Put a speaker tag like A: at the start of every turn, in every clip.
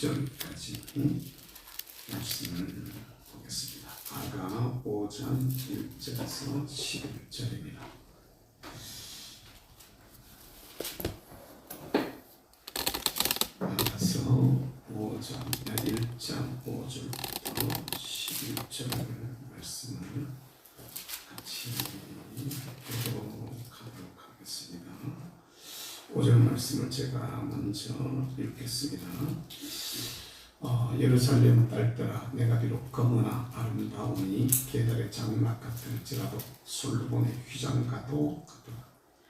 A: 11절까지 말씀을 보겠습니다. 아가 5장 1절에서 11절입니다. 아가서 1장 5절부터 11절 말씀을 같이 읽어가도록 하겠습니다. 5절 말씀을 제가 먼저 읽겠습니다. 예루살렘 딸들아, 내가 비록 검으나 아름다우니 계달의 장막 같을지라도 솔로몬의 휘장과도 같도다.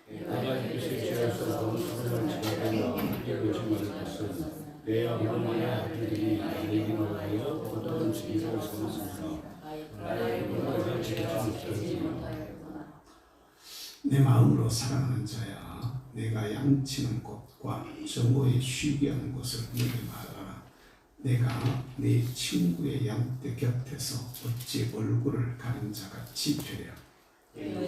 B: 내가 이스라엘에서 사람을 지나가며 함께 오지 말을 것은 내 어머니의 아들들이 나에게 하여 어떤 증거를 삼았습니다. 나의 문화를 지키지 못하였구나.
A: 내 마음으로 사랑하는 자야, 내가 양치는 곳과 정오에 쉬게 하는 곳을 내게 말하라. 내가 네 친구의 양떼 곁에서 어찌 얼굴을 가린 자같이 되랴.
C: 내가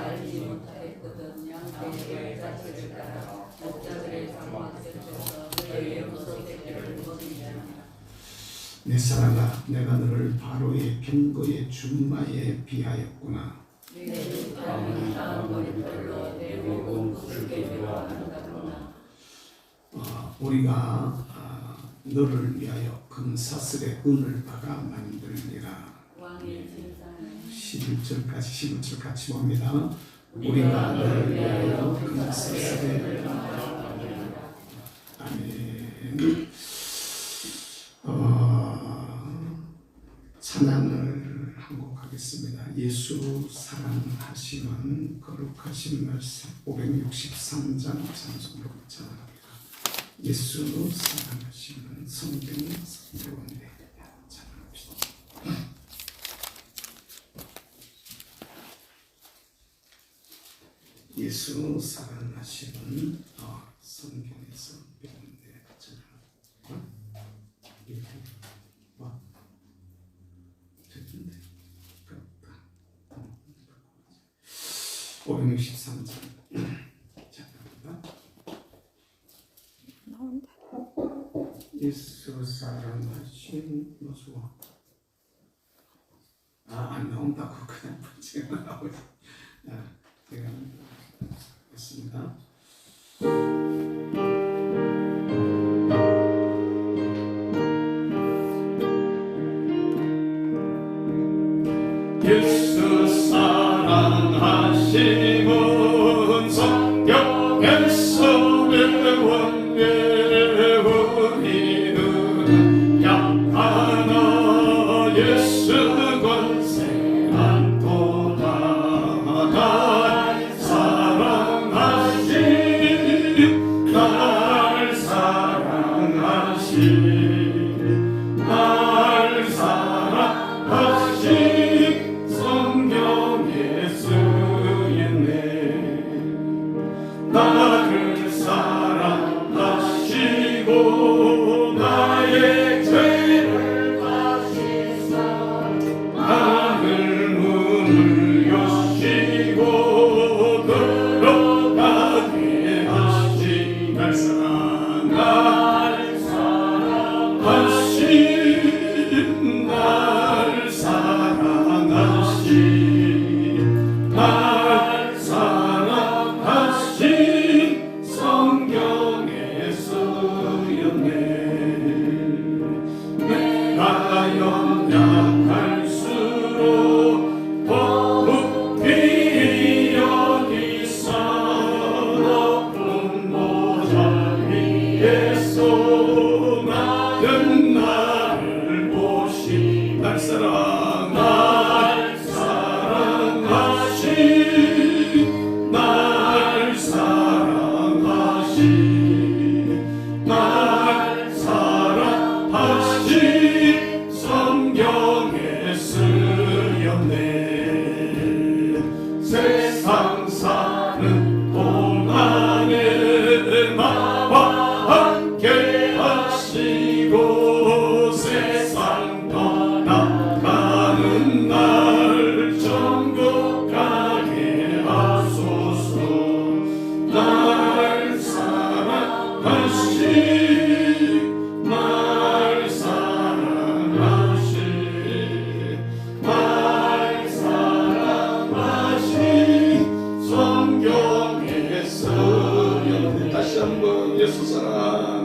C: 알지 못하였거든. 양떼의 자식을 따라 목자들의 장막 곁에서 그의 무섭게를 보이냐.
A: 내 사랑아, 내가 너를 바로의 병거의 준마에 비하였구나.
C: 내 땅은 다음 머리털로 내 목은 굵게 되어간다구나.
A: 우리가 너를 위하여 금사슬의 은을 박아 만들리라. 11절까지 같이 봅니다. 우리가 너를 위하여 금사슬의 은을 박아 만들리라. 아멘. 찬양을 한 곡 하겠습니다. 예수 사랑하시는 거룩하신 말씀 563장 찬송으로 찬양합니다. 예수 사랑하시는 성경 성경인데 찬양합시다. 예수 사랑하시는 성경에서 배우는데 찬양합니다. 563장 찬양합니다. 예수 사랑하신 노수와 안 나온다고 그냥 제가 나오죠. 제가 하겠습니다. 예수 사랑하시는 성경에서 배운 우리는 양 하나 예수 권세 안도다. 날 사랑하신 날 사랑하신 날 사랑하신 성경에 쓰였네. 나를 사랑하시고 나의 죄를 다시사 나를 문을 여시고 들어가게 하시. 날 사랑하신 날 사랑하신 날 사랑하신 성경에 쓰였네.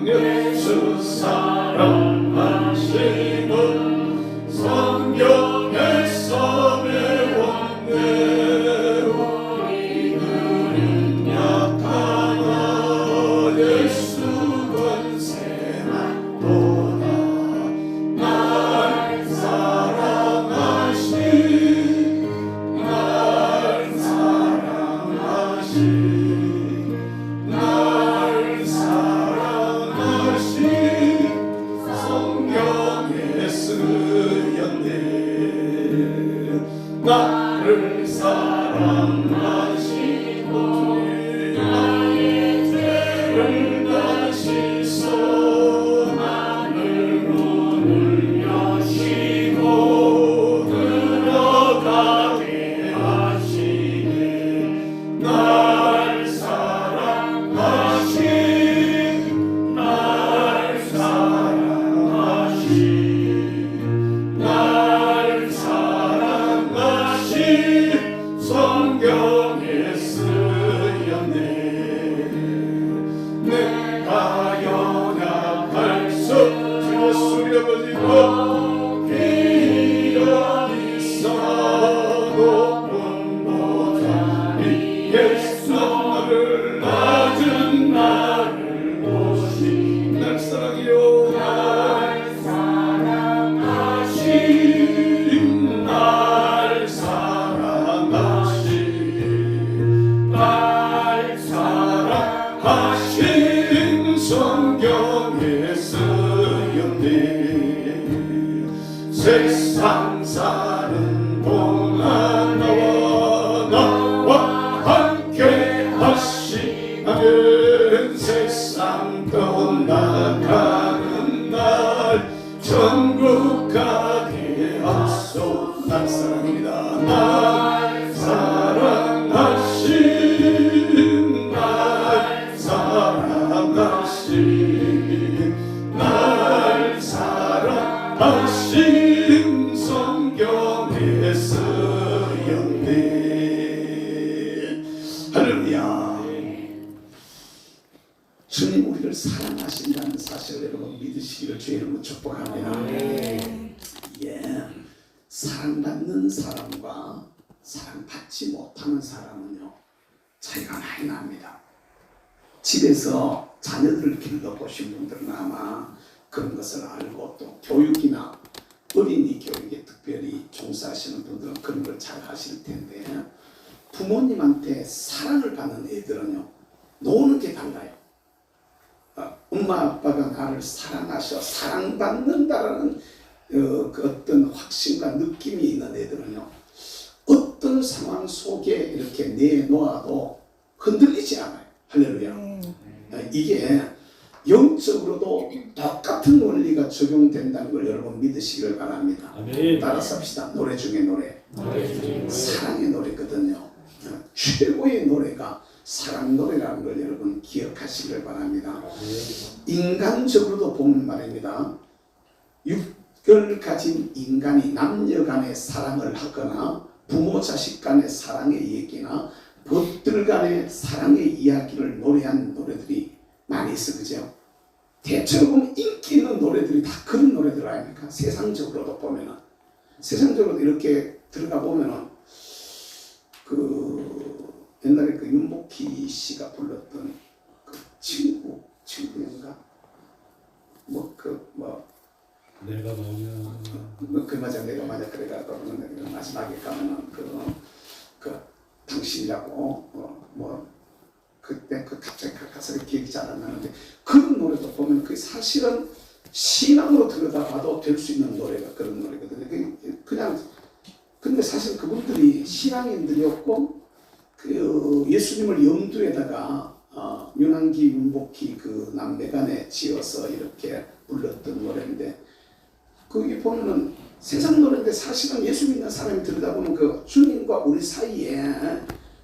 A: 예수 사랑하심은 성경에서 배웠네. 우리들은 약하나 예수 권세나도다. 날 사랑하신 성경에 쓰였네. 나를 사랑하시고 나의 죄를 다시 써 나를 문을 여시고 들어가게 하시네. 날 사랑하신 날 사랑하신 성경에 쓰였네. 내가 연약할수 주 예수의 아버지고 기여 있어 높은 보좌 위에 나를 낮은 나를 보시. 날 사랑해요. 날 사랑하신 날 사랑하신 날 사랑하신 성경에 쓰였네. 세상 사는 동안 나와 함께 하시는 세상 떠나가는 날 천국 가게 하소. 날 사랑합니다. 날 사랑하신 날 사랑하신 날 사랑하신 성경에 쓰였네. 할렐루야. 주님 우리를 사랑하신다는 사실을 여러분 믿으시기를 주의 이름으로 축복합니다. 예, 사랑받는 사람과 사랑받지 못하는 사람은요 차이가 많이 납니다. 집에서 자녀들을 길러보신 분들은 아마 그런 것을 알고 또 교육이나 어린이 교육에 특별히 종사하시는 분들은 그런 걸 잘 아실 텐데 부모님한테 사랑을 받는 애들은요 노는 게 달라요. 엄마 아빠가 나를 사랑하셔 사랑받는다라는 그 어떤 확신과 느낌이 있는 애들은요 어떤 상황 속에 이렇게 내놓아도 흔들리지 않아요. 할렐루야. 이게 영적으로도 똑같은 원리가 적용된다는 걸 여러분 믿으시길 바랍니다.
B: 아멘.
A: 따라서 합시다. 노래 중에 노래 사랑의 노래거든요. 최고의 노래가 사랑 노래라는 걸 여러분 기억하시길 바랍니다. 인간적으로도 보면 말입니다. 육을 가진 인간이 남녀 간의 사랑을 하거나 부모 자식 간의 사랑의 얘기나 벗들 간의 사랑의 이야기를 노래한 노래들이 많이 있어. 그죠? 대체로 보면 인기 있는 노래들이 다 그런 노래들 아닙니까? 세상적으로도 보면은 세상적으로 이렇게 들어가 보면은 옛날에 윤복희 씨가 불렀던 그 친구인가?
B: 내가 뭐냐
A: 맞아 내가 맞아 그래가 그러면 마지막에 가면은 당신이라고 그때 갑자기 가사를 기억이 잘 안 나는데 그런 노래도 보면 그 사실은 신앙으로 들여다봐도 될 수 있는 노래가 그런 노래거든요. 그냥 근데 사실 그분들이 신앙인들이었고 예수님을 염두에다가 윤한기, 윤복희 그 남매간에 지어서 이렇게 불렀던 노래인데 거기 보면은 세상 노래인데 사실은 예수 믿는 사람이 들여다보면 그 주님과 우리 사이에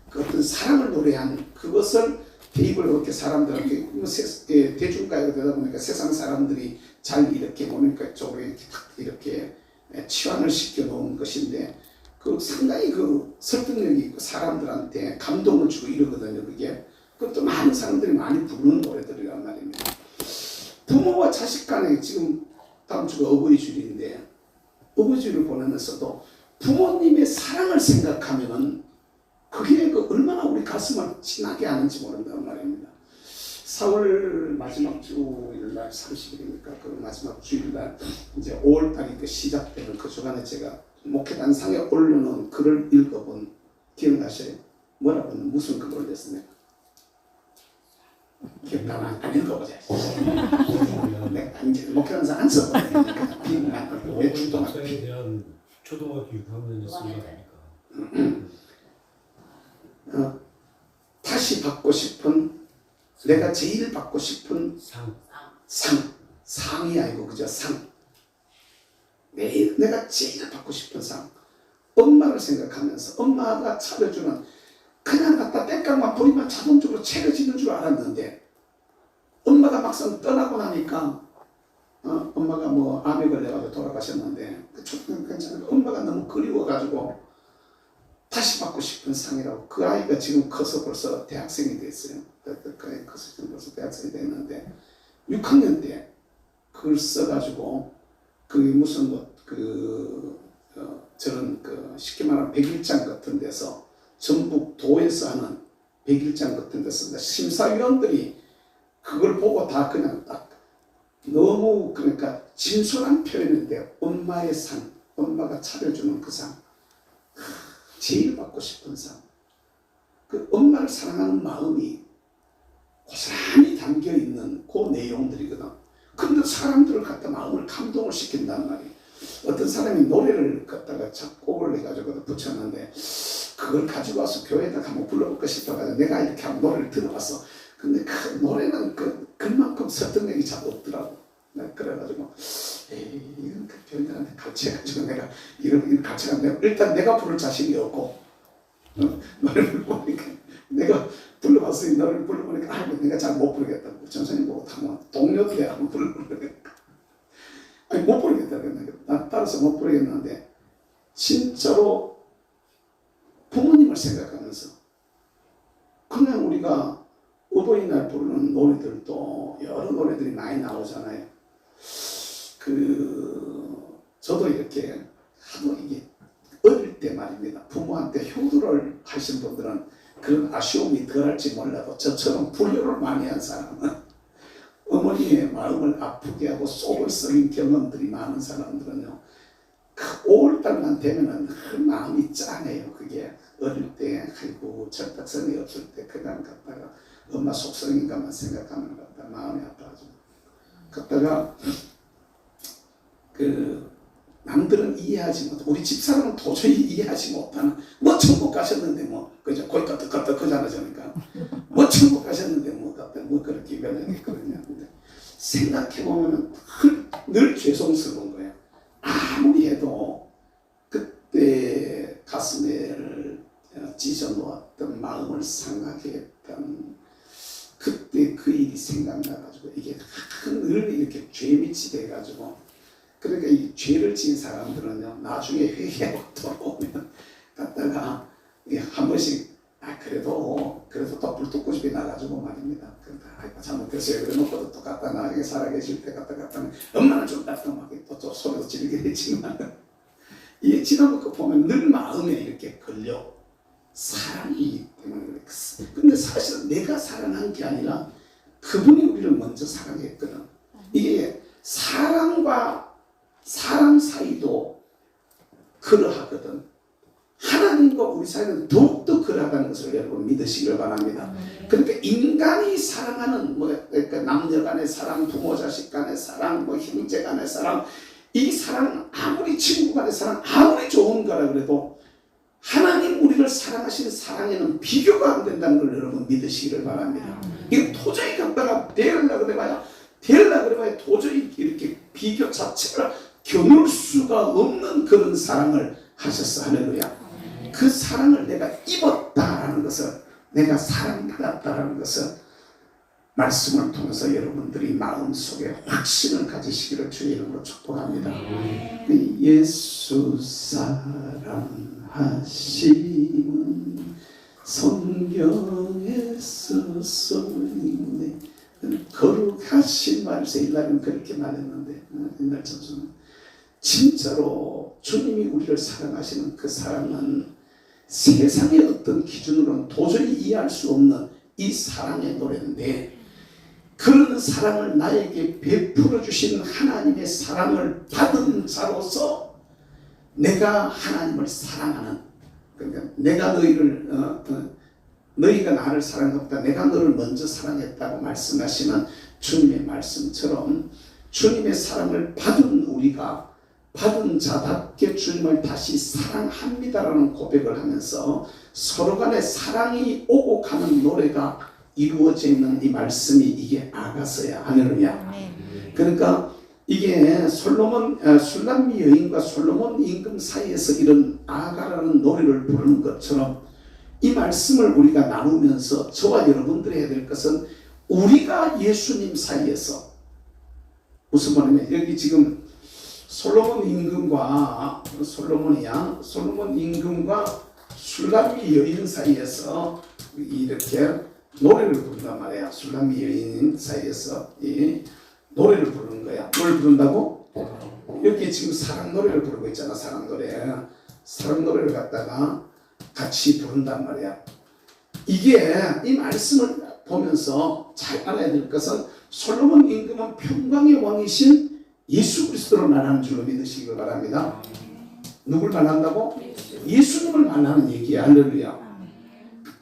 A: 그 어떤 사랑을 노래한 그것을 대입을 그렇게 사람들한테 대중가요가 되다 보니까 세상 사람들이 잘 이렇게 보니까 쪽에 이렇게 치환을 시켜 놓은 것인데 그 상당히 그 설득력이 있고 사람들한테 감동을 주고 이러거든요. 그게 그것도 많은 사람들이 많이 부르는 노래들이란 말입니다. 부모와 자식 간에 지금 다음 주가 어버이주일인데 어버이주일을 보내면서도 부모님의 사랑을 생각하면은 그게 얼마나 우리 가슴을 진하게 하는지 모른다는 말입니다. 4월 마지막 주일날 30일이니까 그 마지막 주일날 이제 5월달이 그 시작되는 그 주간에 제가 목회단상에 올려놓은 글을 읽어본 기억나셔요? 뭐라고 무슨 글을 올렸습니까? 기억나? 안 읽어보자. 내가 이제 목회단상 안 써버리니까 비만 왜 주동할
B: 목사에 대한 초등학교 6학년이었으니까.
A: 다시 받고 싶은 내가 제일 받고 싶은 상이 아니고 그저 상. 매일 내가 제일 받고 싶은 상. 엄마를 생각하면서 엄마가 차려주는 그냥 갖다 땡깡만 버리면 자동적으로 채려지는 줄 알았는데 엄마가 막상 떠나고 나니까 엄마가 뭐 암에 걸려가지고 돌아가셨는데 그초등은 괜찮은데 엄마가 너무 그리워가지고 다시 받고 싶은 상이라고. 그 아이가 지금 커서 벌써 대학생이 됐어요. 그 아이 커서 지금 벌써 대학생이 됐는데 6학년 때 그걸 써가지고 그게 무슨 저런 쉽게 말하면 백일장 같은 데서 전북 도에서 하는 백일장 같은 데서 심사위원들이 그걸 보고 다 그냥 딱 너무 그러니까 진솔한 표현인데 엄마의 상, 엄마가 차려주는 그 상, 제일 받고 싶은 상, 그 엄마를 사랑하는 마음이 고스란히 담겨 있는 그 내용들이거든. 그런데 사람들을 갖다 마음을 감동을 시킨단 말이에요. 어떤 사람이 노래를 갖다가 작곡을 해가지고 붙였는데 그걸 가지고 와서 교회에다 한번 불러볼까 싶어가지고 내가 이렇게 한번 노래를 들어봤어. 근데 그 노래는 그만큼 설득력이 잘 없더라고. 그래가지고 이건 그 교인들한테 가르쳐가지고 내가 이런 가르쳐가지고 일단 내가 부를 자신이 없고 노래를 부르니까 내가 불러봤어. 이 노래를 불러보니까 내가 잘 못 부르겠다고. 전선이 보고 타면 동료들이 한번 불러보니까 아니 못 부르겠다 그랬는데 난 따라서 못 부르겠는데 진짜로 부모님을 생각하면서 그냥 우리가 어버이날 부르는 노래들도 여러 노래들이 많이 나오잖아요. 저도 이렇게 하도 이게 어릴 때 말입니다. 부모한테 효도를 하신 분들은 그런 아쉬움이 덜할지 몰라도 저처럼 불효를 많이 한 사람은 어머니의 마음을 아프게 하고 속을 썩인 경험들이 많은 사람들은요. 그 5월달만 되면은 그 마음이 짠해요. 그게 어릴 때 아이고 절딱선이 없을 때 그냥 갔다가 엄마 속성인가만 생각하면 갖다 마음이 아파가지고 갔다가 남들은 이해하지 못, 우리 집사람은 도저히 이해하지 못하는 뭐 천국 가셨는데 뭐 그죠 거기 갔다 그잖아 저니까 뭐 천국 가셨는데 뭐 갔다 뭐 그렇게 변하게 그러냐. 근데 생각해 보면은 늘 죄송스러운 거야. 아무리 해도 그때 가슴에 찢어 놓았던 마음을 상하게 했던 그때 그 일이 생각나가지고 이게 늘 이렇게 죄밑이 돼가지고 그러니까 이 죄를 지은 사람들은요 나중에 회개하고 돌아오면 갔다가 한 번씩 그래도 또 불뚝고집이 나가지고 말입니다. 잘못했어요. 그래놓고도 또 갖다 나중에 살아계실 때 갖다 엄마는 좀 따뜻하게 또 소리도 지르긴 했지만 이게 지나고 보면 늘 마음에 이렇게 걸려 사랑이기 때문에 그래. 근데 사실은 내가 사랑한 게 아니라 그분이 우리를 먼저 사랑했거든. 이게 사랑과 사랑 사이도 그러하거든. 하나님과 우리 사이는 더욱더 그러하다는 것을 여러분 믿으시길 바랍니다. 그러니까 인간이 사랑하는 그러니까 남녀 간의 사랑, 부모 자식 간의 사랑, 형제 간의 사랑, 이 사랑은 아무리 친구 간의 사랑, 아무리 좋은 거라 그래도 하나님 우리를 사랑하시는 사랑에는 비교가 안 된다는 걸 여러분 믿으시기를 바랍니다. 이거 도저히 갖다가 되려고 그래봐야 도저히 이렇게 비교 자체를 겨눌 수가 없는 그런 사랑을 하셨어. 할렐루야. 그 사랑을 내가 입었다라는 것을, 내가 사랑받았다라는 것을 말씀을 통해서 여러분들이 마음속에 확신을 가지시기를 주의 이름으로 축복합니다. 예수 사랑하심은 성경에서 써있네. 거룩하신 말씀 옛날에는 그렇게 말했는데 옛날 전수는 진짜로 주님이 우리를 사랑하시는 그 사랑은 세상의 어떤 기준으로는 도저히 이해할 수 없는 이 사랑의 노래인데 그런 사랑을 나에게 베풀어 주신 하나님의 사랑을 받은 자로서 내가 하나님을 사랑하는 그러니까 내가 너희를 너희가 나를 사랑했다 내가 너를 먼저 사랑했다고 말씀하시는 주님의 말씀처럼 주님의 사랑을 받은 우리가 받은 자답게 주님을 다시 사랑합니다라는 고백을 하면서 서로 간에 사랑이 오고 가는 노래가 이루어져 있는 이 말씀이 이게 아가서야. 할렐루야. 그러니까 이게 술람미 여인과 솔로몬 임금 사이에서 이런 아가라는 노래를 부르는 것처럼 이 말씀을 우리가 나누면서 저와 여러분들이 해야 될 것은 우리가 예수님 사이에서 무슨 말이냐 여기 지금 솔로몬 임금과 술람미 여인 사이에서 이렇게 노래를 부른단 말이야. 술람미 여인 사이에서 이 노래를 부르는 거야. 뭘 부른다고? 여기 지금 사랑 노래를 부르고 있잖아. 사랑 노래를 갖다가 같이 부른단 말이야. 이게 이 말씀을 보면서 잘 알아야 될 것은 솔로몬 임금은 평강의 왕이신 예수 그리스도를 말하는 줄로 믿으시길 바랍니다. 누굴 말한다고? 예수님을 말하는 얘기야. 할렐루야.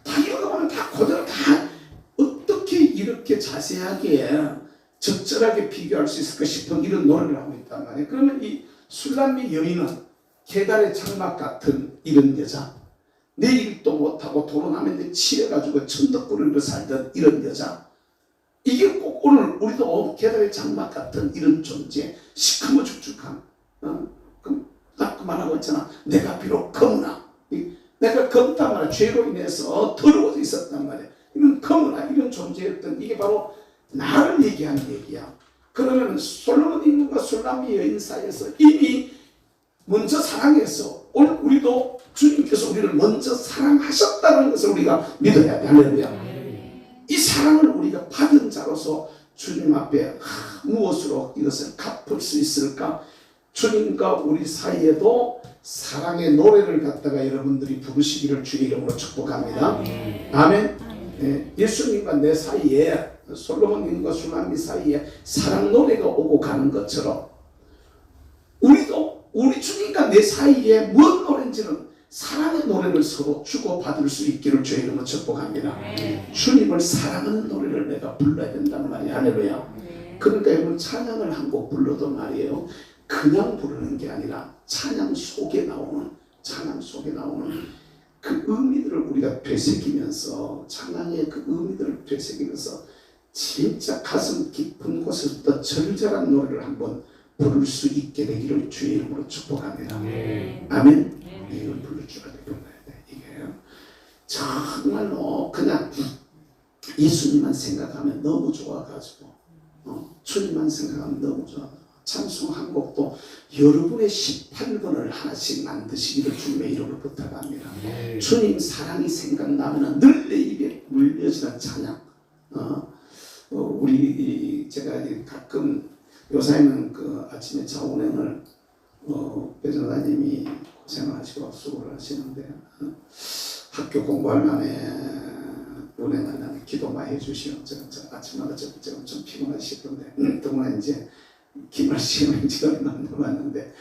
A: 다 읽어보면 다 그대로 다 어떻게 이렇게 자세하게 적절하게 비교할 수 있을까 싶은 이런 노래를 하고 있단 말이에요. 그러면 이 술람미 여인은 계달의 장막 같은 이런 여자, 내 일도 못하고 도로나면데 치여가지고 천덕꾸러기로 살던 이런 여자, 이게 꼭 오늘 우리도 계달의 장막 같은 이런 존재, 시커멓 축축한 딱 말하고 있잖아. 내가 비록 검으나 내가 검단 말이야. 죄로 인해서 더러워져 있었단 말이야. 이건 검으나 이런 존재였던 이게 바로 나를 얘기하는 얘기야. 그러면 솔로몬 임금과 술람미 여인 사이에서 이미 먼저 사랑해서 오늘 우리도 주님께서 우리를 먼저 사랑하셨다는 것을 우리가 믿어야 돼. 할렐루야. 이 사랑을 우리가 받은 자로서 주님 앞에 무엇으로 이것을 갚을 수 있을까? 주님과 우리 사이에도 사랑의 노래를 갖다가 여러분들이 부르시기를 주의 이름으로 축복합니다. 아멘. 네, 예수님과 내 사이에 솔로몬님과 술람미 사이에 사랑 노래가 오고 가는 것처럼 우리도 우리 주님과 내 사이에 무엇 노래인지는 사랑의 노래를 서로 주고받을 수 있기를 주의 이름으로 축복합니다. 주님을 사랑하는 노래를 내가 불러야 된다는 말이야. 할렐루야. 그러니까 여러분 찬양을 한 곡 불러도 말이에요. 그냥 부르는 게 아니라 찬양 속에 나오는 그 의미들을 우리가 되새기면서 찬양의 그 의미들을 되새기면서 진짜 가슴 깊은 곳에서부터 절절한 노래를 한번 부를 수 있게 되기를 주의 이름으로 축복합니다. 아멘. 이걸 부를 줄 알아야 돼. 이게 정말로 그냥 예수님만 생각하면 너무 좋아가지고 주님만 생각하면 너무 좋아. 찬송 한 곡도 여러분의 18번을 하나씩 만드시기를 주님의 이름으로 부탁합니다. 주님 사랑이 생각나면 늘 내 입에 물려지는 찬양. 제가 가끔 요새는 그 아침에 자운행을 배전사님이 고생하시고 수고를 하시는데 학교 공부할 만에 운행할 만에 기도 많이 해주시오. 제가 아침마다 제가 좀 피곤하시던데 더구나 이제 기말 시험을 이제 얼마 안 남았는데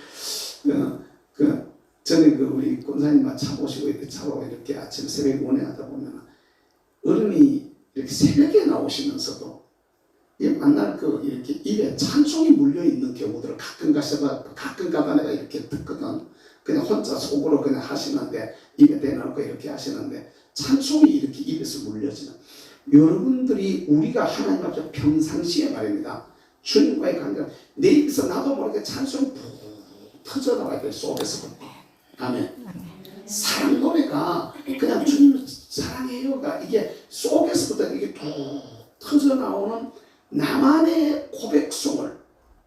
A: 전에 우리 권사님만 차 모시고 이렇게 차로 이렇게 아침 새벽에 운행하다 보면 어른이 이렇게 새벽에 나오시면서도 만날 이렇게 입에 찬송이 물려 있는 경우들을 가끔 가다 내가 이렇게 듣거든. 그냥 혼자 속으로 그냥 하시는데 입에 대놓고 이렇게 하시는데 찬송이 이렇게 입에서 물려지는 여러분들이 우리가 하나님 앞에 평상시에 말입니다. 주님과의 관계가 내 입에서 나도 모르게 찬송이 푹 터져나와야 돼. 속에서부터. 아멘. 사랑 노래가 그냥 주님 사랑해요가 이게 속에서부터 이게 푹 터져나오는 나만의 고백송을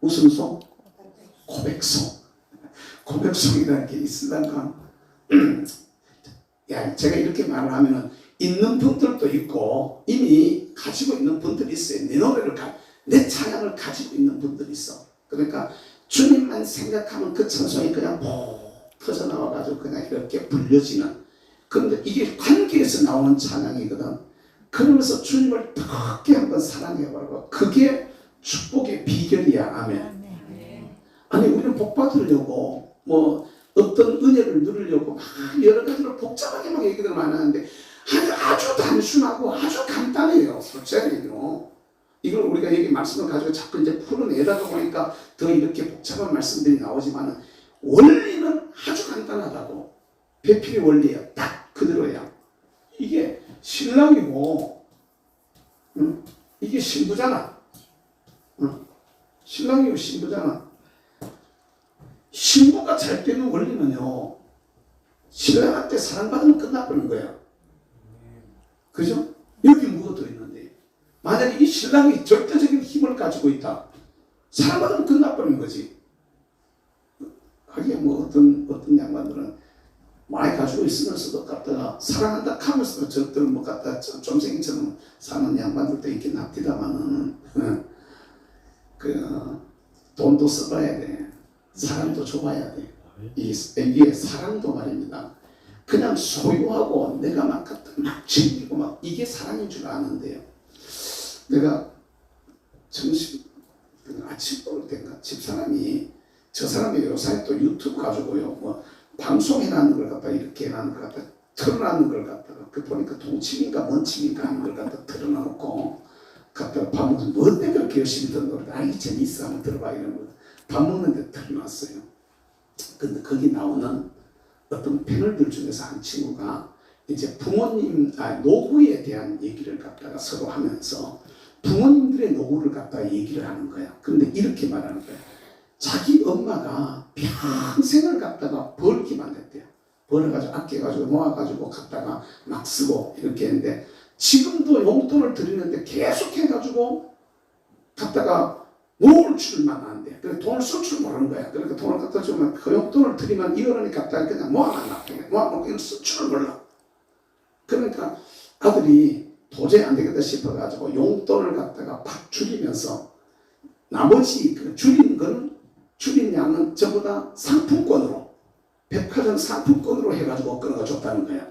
A: 무슨 송? 고백송이라는 게 있으니까 제가 이렇게 말을 하면은 있는 분들도 있고 이미 찬양이 가지고 있는 분들이 있어요. 내 노래를 내 찬양을 가지고 있는 분들이 있어. 그러니까 주님만 생각하면 그 찬송이 그냥 푹 터져나와가지고 그냥 이렇게 불려지는. 그런데 이게 관계에서 나오는 찬양이거든. 그러면서 주님을 크게 한번 사랑해보고 그게 축복의 비결이야. 아멘. 아니 우리는 복 받으려고 뭐 어떤 은혜를 누리려고 막 여러 가지로 복잡하게 막 얘기들 많이 하는데 아주 단순하고 아주 간단해요. 솔직히요. 이걸 우리가 여기 말씀을 가지고 자꾸 이제 풀어내다가 보니까 더 이렇게 복잡한 말씀들이 나오지만 원리는 아주 간단하다고. 배필의 원리야. 딱 그대로야. 이게 신랑이고 이게 신부잖아. 신랑이고 신부잖아. 신부가 잘 되는 원리는요, 신랑한테 사랑받으면 끝나버리는 거야. 그죠? 여기 뭐가 더 있는데, 만약에 이 신랑이 절대적인 힘을 가지고 있다, 사랑받으면 끝나버리는 거지. 하긴 뭐 어떤 양반들은 많이 가지고 있으면서도 갖다가 사랑한다 하면서도 저들 뭐 갖다 좀생이처럼 사는 양반들도 있긴 합니다만은 그 돈도 써봐야 돼. 사랑도 줘봐야 돼. 이게 사랑도 말입니다. 그냥 소유하고 내가 막 갖다 막 챙기고 막 이게 사랑인 줄 아는데요. 내가 점심 아침 먹을 때인가 집사람이 저 사람이 요새 또 유튜브 가지고요 뭐 방송해놨는 걸 갖다 이렇게 해놨는 걸 갖다 틀어놨는 걸 갖다가 그 보니까 동침인가 먼침인가 하는 걸 갖다 틀어놓고 갖다가 밥 먹으면 뭔데 그렇게 열심히 듣는 노래 아니 재밌어 한번 들어봐 이런 거 밥 먹는데 틀어놨어요. 근데 거기 나오는 어떤 패널들 중에서 한 친구가 이제 부모님 노후에 대한 얘기를 갖다가 서로 하면서 부모님들의 노후를 갖다가 얘기를 하는 거야. 그런데 이렇게 말하는 거야. 자기 엄마가 평생을 갖다가 벌기만 했대요. 벌어가지고 아껴가지고 모아가지고 갖다가 막 쓰고 이렇게 했는데 지금도 용돈을 드리는데 계속 해가지고 갖다가 놓을 줄만 안돼. 그래서 돈을 쓸 줄 모르는 거야. 그러니까 돈을 갖다 주면 그 용돈을 드리면 이거는 갖다가 그냥 모아놨나. 모아놓고 이걸 쓸 줄 몰라. 그러니까 아들이 도저히 안 되겠다 싶어가지고 용돈을 갖다가 팍 줄이면서 나머지 그 줄인 양은 전부 다 상품권으로 백화점 상품권으로 해가지고 끊어줬다는 거야.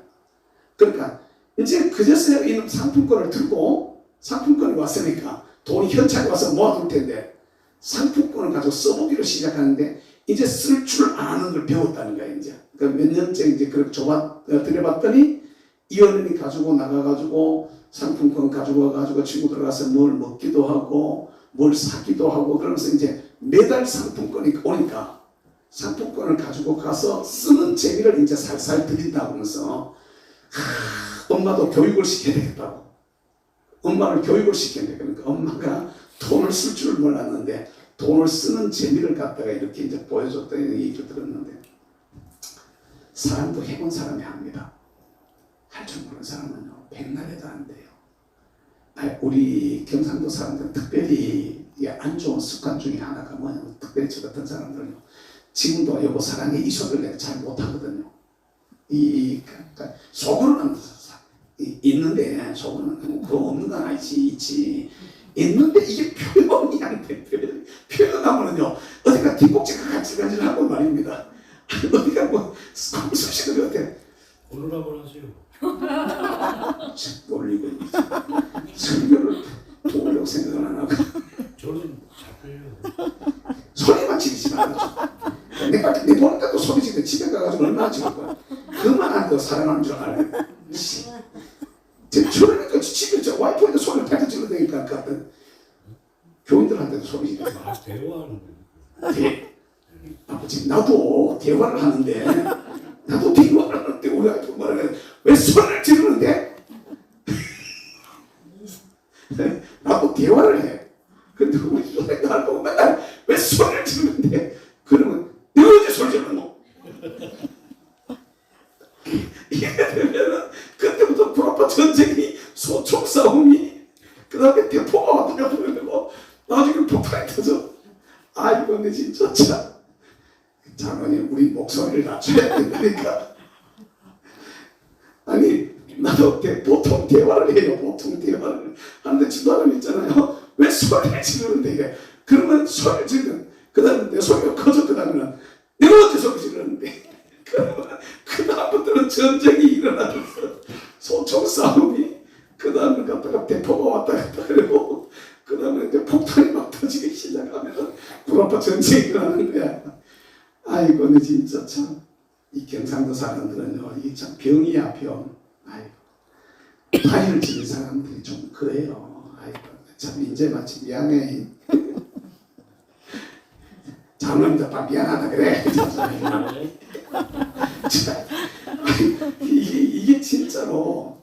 A: 그러니까 이제 그제서야 이 상품권을 들고 상품권이 왔으니까 돈이 현찰이 와서 모아둘 텐데 상품권을 가지고 써보기로 시작하는데 이제 쓸 줄 아는 걸 배웠다는 거야. 이제 몇 년째 이제 그렇게 드려봤더니 이 어른이 가지고 나가가지고 상품권 가지고 와가지고 친구들 가서 뭘 먹기도 하고 뭘 사기도 하고 그러면서 이제 매달 상품권이 오니까 상품권을 가지고 가서 쓰는 재미를 이제 살살 드린다고 하면서 엄마도 교육을 시켜야 되겠다고. 엄마를 교육을 시켜야 돼. 그러니까 엄마가 돈을 쓸 줄 몰랐는데 돈을 쓰는 재미를 갖다가 이렇게 이제 보여줬다는 얘기를 들었는데 사람도 해본 사람이 합니다. 할 줄 모르는 사람은요 백날에도 안 돼요. 우리 경상도 사람들은 특별히 안 좋은 습관 중에 하나가 뭐냐면 특별히 저 같은 사람들은요 지금도 여보 사랑해 이 소리를 내가 잘 못하거든요. 그러니까 속으로는 있는데 속으로는 그거 없는 건 아니지 있지 있는데 이게 표현이 안 돼. 표현하면은요 어디가 뒷꼭지가 같이 하고 말입니다. 어디가 뭐 수식을 어때
B: 오늘 한번 하세요.
A: 놀리고 있지. 설교를 도우려고 생각을 안 하고
B: 저는 잡혀요.
A: 소리만 지르지 말아줘. 내 보는데도 소리 지르는데 집에 가가지고 얼마나 지를 거야. 그만 안 돼도 사랑하는 줄 알아요. 저러니까 집에 저 와이프한테 소리를 뱉어 질러대니까 같은 교인들한테도 소리 지르지.
B: 대화하는
A: 아버지 나도 대화를 하는데 우리 와이프 뭐라 왜 소리를 지르는데? 나도 대화를 해. 근데 우리 소리 날 보고 맨날 왜 소리를 지르는데? 그러면 너 어제 소리 질렀노? 이게 되면은 그때부터 프로파 전쟁이 소총 싸움이 그 다음에 대포가 왔다가 보내고 나중에 폭탄이 터져. 이거 근데 진짜 참 장로님 우리 목소리를 낮춰야 된다니까. 아니 나도 저도 보통 대화를 해요. 보통 대화를 하는데 집사람 있잖아요. 왜 소리를 지르는데 이게 그러면 소리를 지르는 그 다음에 내 소리가 커졌거든요. 내가 어째 소리 지르는데 그 다음부터는 전쟁이 일어나면서 소총 싸움이 그 다음에 갔다가 대포가 왔다 갔다 그러고 그 다음에 이제 폭탄이 막 터지기 시작하면 구라파 전쟁이 일어나는 거야. 아이고 근데 진짜 참 이 경상도 사람들은요 이게 참 병이야 병. 아이고 파이를 지는 사람들이 좀 그래요. 아이고 참 이제 마치 미안해. 장로님도 다 미안하다 그래. 이게 진짜로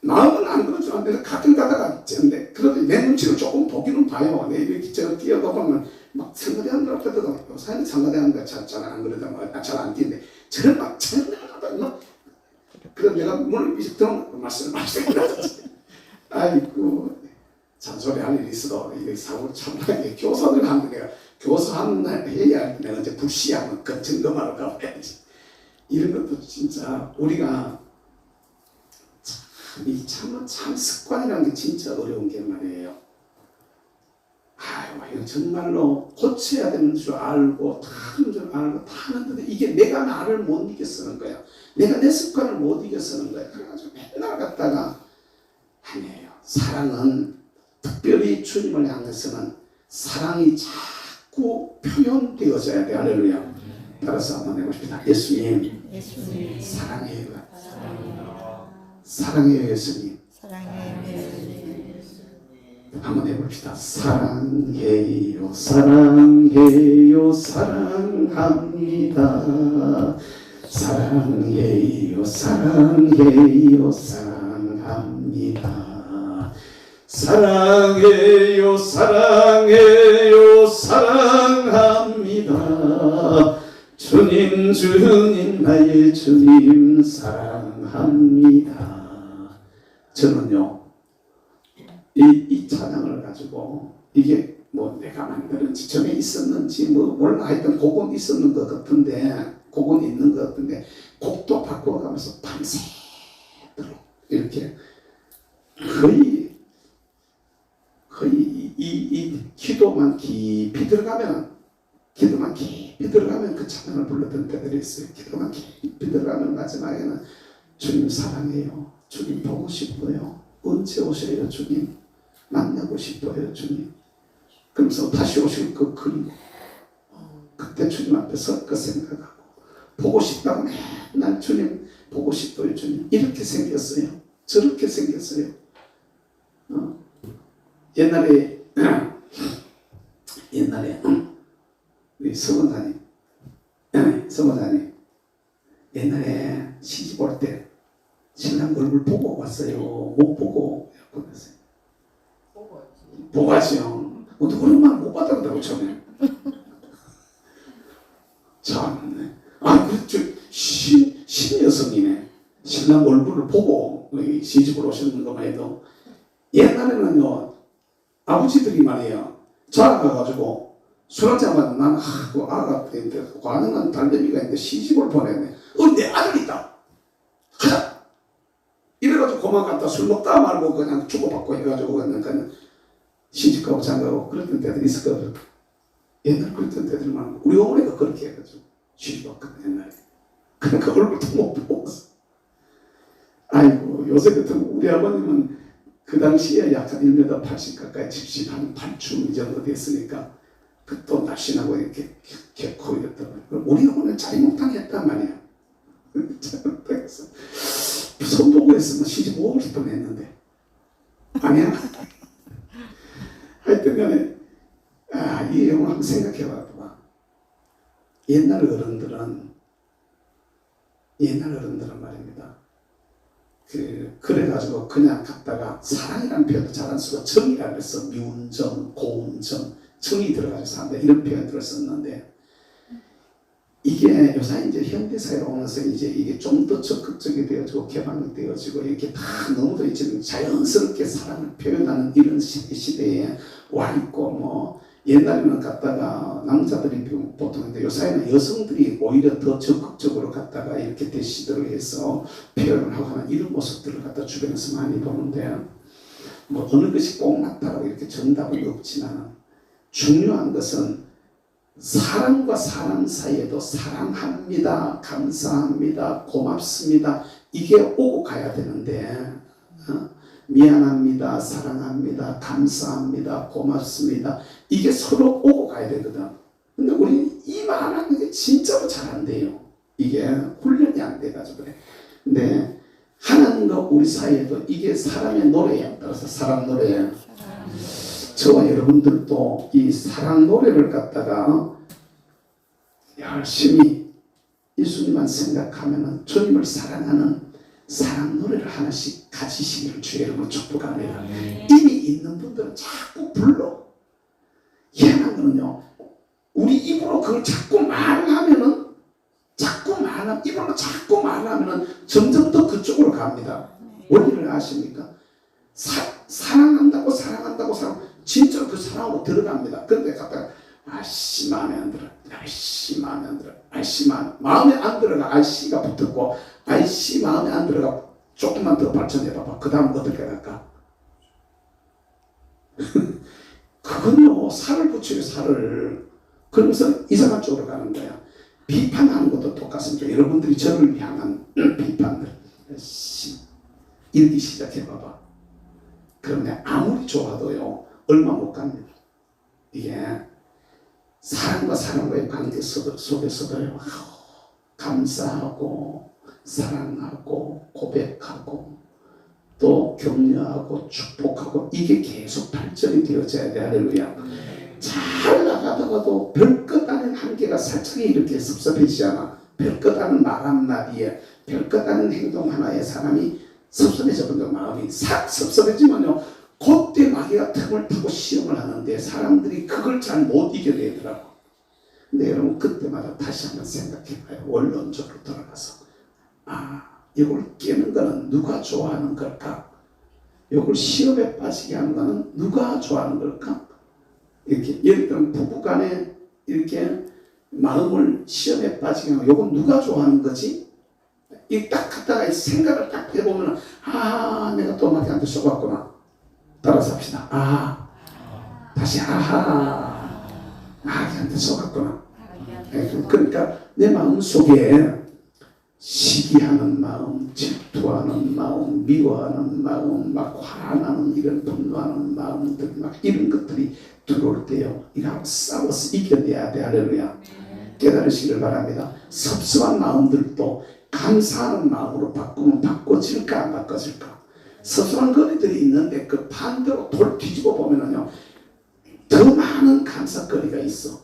A: 마음은 안 그러지만 내가 가끔 가다가 근데 그래도 내 눈치를 조금 보기는 봐요. 내 이렇게 저 뛰어가 보면 막 상가대하는 걸 앞에다가 요새는 상가대하는 거 잘 안 그러다 잘안 뛰는데 저는 막 장난하다 막 그래서 내가 문을 비식 들어오면 말씀을 하시더라고요. 아이고 잔소리 할 일이 있어도 이게 사고를 참나게 교사들 하는 내가 교사하는 날 해야 내가 이제 불시하면 그 점검하러 가봐야지. 이런 것도 진짜 우리가 참 습관이라는 게 진짜 어려운 게 말이에요. 아유, 이거 정말로 고쳐야 되는 줄 알고 다 하는 줄 알고 다 하는데 이게 내가 나를 못 이겨 쓰는 거야. 내가 내 습관을 못 이겨 쓰는 거야. 그래가지고 맨날 갔다가 아니에요. 사랑은 특별히 주님을 향해서는 사랑이 자꾸 표현되어져야 돼. 할렐루야. 따라서 한번 해봅시다. 예수님 사랑해요. 사랑해요 예수님. 한번 해봅시다. 사랑해요 사랑해요 사랑합니다. 사랑해요 사랑해요 사랑합니다. 사랑해요 사랑해요 사랑합니다. 주님 주님 나의 주님 사랑합니다. 저는요 이 찬양을 가지고 이게 뭐 내가 만드는지 전에 있었는지 뭐 몰라 하여튼 곡은 있었는 것 같은데 곡은 있는 것 같은데 곡도 바꿔가면서 밤새도록 이렇게 거의 이 기도만 깊이 들어가면 그 찬양을 불렀던 때들이 있어요. 기도만 깊이 들어가면 마지막에는 주님 사랑해요. 주님 보고 싶어요. 언제 오셔요 주님. 만나고 싶어요 주님. 그러면서 다시 오실 거 그리고 그때 주님 앞에 설 거 생각하고 보고 싶다고 맨날 주님 보고 싶어요 주님. 이렇게 생겼어요. 저렇게 생겼어요. 옛날에 우리 서원사님 옛날에 시집 올 때 신랑 얼굴 보고 왔어요. 못 보고 보냈어요. 보고 왔죠. 근데 그런 말 못 받아간다고 처음에. 참, 그렇죠. 신여성이네. 신랑 얼굴을 보고 시집을 오시는 것만 해도 옛날에는요 아버지들이 말이에요 자라가가지고 술 한잔 마시면 나는 그 아가 가능한 달대미가 있는데 시집을 보내네. 내 아들 있다. 가자. 이래가지고 고만 갔다 술 먹다 말고 그냥 주고받고 해가지고 그냥 시집가고 장가고 그랬던 때들이 있을 거예요. 옛날에 그랬던 때들이 많고 우리 어머니가 그렇게 해가지고 시집갔거든 옛날에. 그러니까 얼굴도 못 보고 아이고 요새 같은 우리 아버님은 그 당시에 약 1m 80 가까이 70 한 8춤 이 정도 됐으니까 그 또 날씬하고 이렇게 개코 이랬더라고요. 우리 어머니는 자리목탕 했단 말이에요. 자리목탕했어. 손보고 했으면 시집 못 올 뻔했는데 아니야. 하여튼 간에 이 영화 한번 생각해봐. 옛날 어른들은 말입니다. 그래가지고 그냥 갔다가 사랑이라는 표현도 잘 안 쓰고 정이라고 해서 미운정, 고운정, 정이 들어가지고 산다 이런 표현들을 썼는데 이게 요새 이제 현대사회로 오면서 이제 이게 좀 더 적극적이 되어지고 개방이 되어지고 이렇게 다 너무도 이제 자연스럽게 사랑을 표현하는 이런 시대에 와 있고 뭐 옛날에는 갖다가 남자들이 보통 근데 요새는 여성들이 오히려 더 적극적으로 갖다가 이렇게 대시들을 해서 표현을 하고 하는 이런 모습들을 갖다 주변에서 많이 보는데 뭐 어느 것이 꼭 맞다고 이렇게 정답은 없지만 중요한 것은 사람과 사람 사이에도 사랑합니다, 감사합니다, 고맙습니다 이게 오고 가야 되는데 미안합니다, 사랑합니다, 감사합니다, 고맙습니다 이게 서로 오고 가야 되거든. 근데 우리 이 말 하는 게 진짜로 잘 안 돼요. 이게 훈련이 안 돼가지고 그래. 근데 하나님과 우리 사이에도 이게 사람의 노래에 따라서 사랑 노래. 저와 여러분들도 이 사랑 노래를 갖다가 열심히 예수님만 생각하면은 주님을 사랑하는 사랑 노래를 하나씩 가지시기를 주의 이름으로 축복합니다. 이미 있는 분들은 자꾸 불러. 희한한 거는요. 우리 입으로 그걸 자꾸 말하면은 입으로 자꾸 말하면은 점점 더 그쪽으로 갑니다. 원리를 아십니까? 사랑한다고 진짜로 그 사랑으로 들어갑니다. 그런데 갔다가 아씨 마음에 안 들어. 마음에 안 들어가. 아씨가 붙었고 아씨 마음에 안 들어가. 조금만 더 발전해 봐봐. 그 다음 어떻게 갈까? 그건요 살을 붙여요. 살을. 그러면서 이상한 쪽으로 가는 거야. 비판하는 것도 똑같습니다. 여러분들이 저를 향한 비판들 이렇게 시작해 봐봐. 그러면 아무리 좋아도요 얼마 못 갑니다. 이게 사람과 사람과의 관계 속에서도요 감사하고 사랑하고 고백하고 또 격려하고 축복하고 이게 계속 발전이 되어져야 돼. 할렐루야. 잘 나가다가도 별것 아닌 한계가 살짝 이렇게 섭섭해지지 않아. 별것 아닌 말 한마디에 별것 아닌 행동 하나에 사람이 섭섭해져 버려. 마음이 싹 섭섭해지면요 그때 마귀가 틈을 타고 시험을 하는데 사람들이 그걸 잘 못 이겨내더라고. 근데 여러분 그때마다 다시 한번 생각해봐요. 원론적으로 돌아가서 이걸 깨는 거는 누가 좋아하는 걸까? 이걸 시험에 빠지게 하는 거는 누가 좋아하는 걸까? 이렇게 예를 들면 부부간에 이렇게 마음을 시험에 빠지게 하는 이건 누가 좋아하는 거지? 이 딱 갖다가 생각을 딱 해보면 내가 또 마귀한테 속았구나. 따라서 합시다. 다시 마귀한테 속았구나. 그러니까 내 마음 속에 시기하는 마음, 질투하는 마음, 미워하는 마음, 막 화나는 이런 분노하는 마음들 막 이런 것들이 들어올 때요. 이거하고 싸워서 이겨내야 돼. 할렐루야. 깨달으시기를 바랍니다. 섭섭한 마음들도 감사하는 마음으로 바꾸면 바꿔질까 안 바꿔질까? 섭섭한 거리들이 있는데 그 반대로 돌 뒤집어 보면은요 더 많은 감사거리가 있어.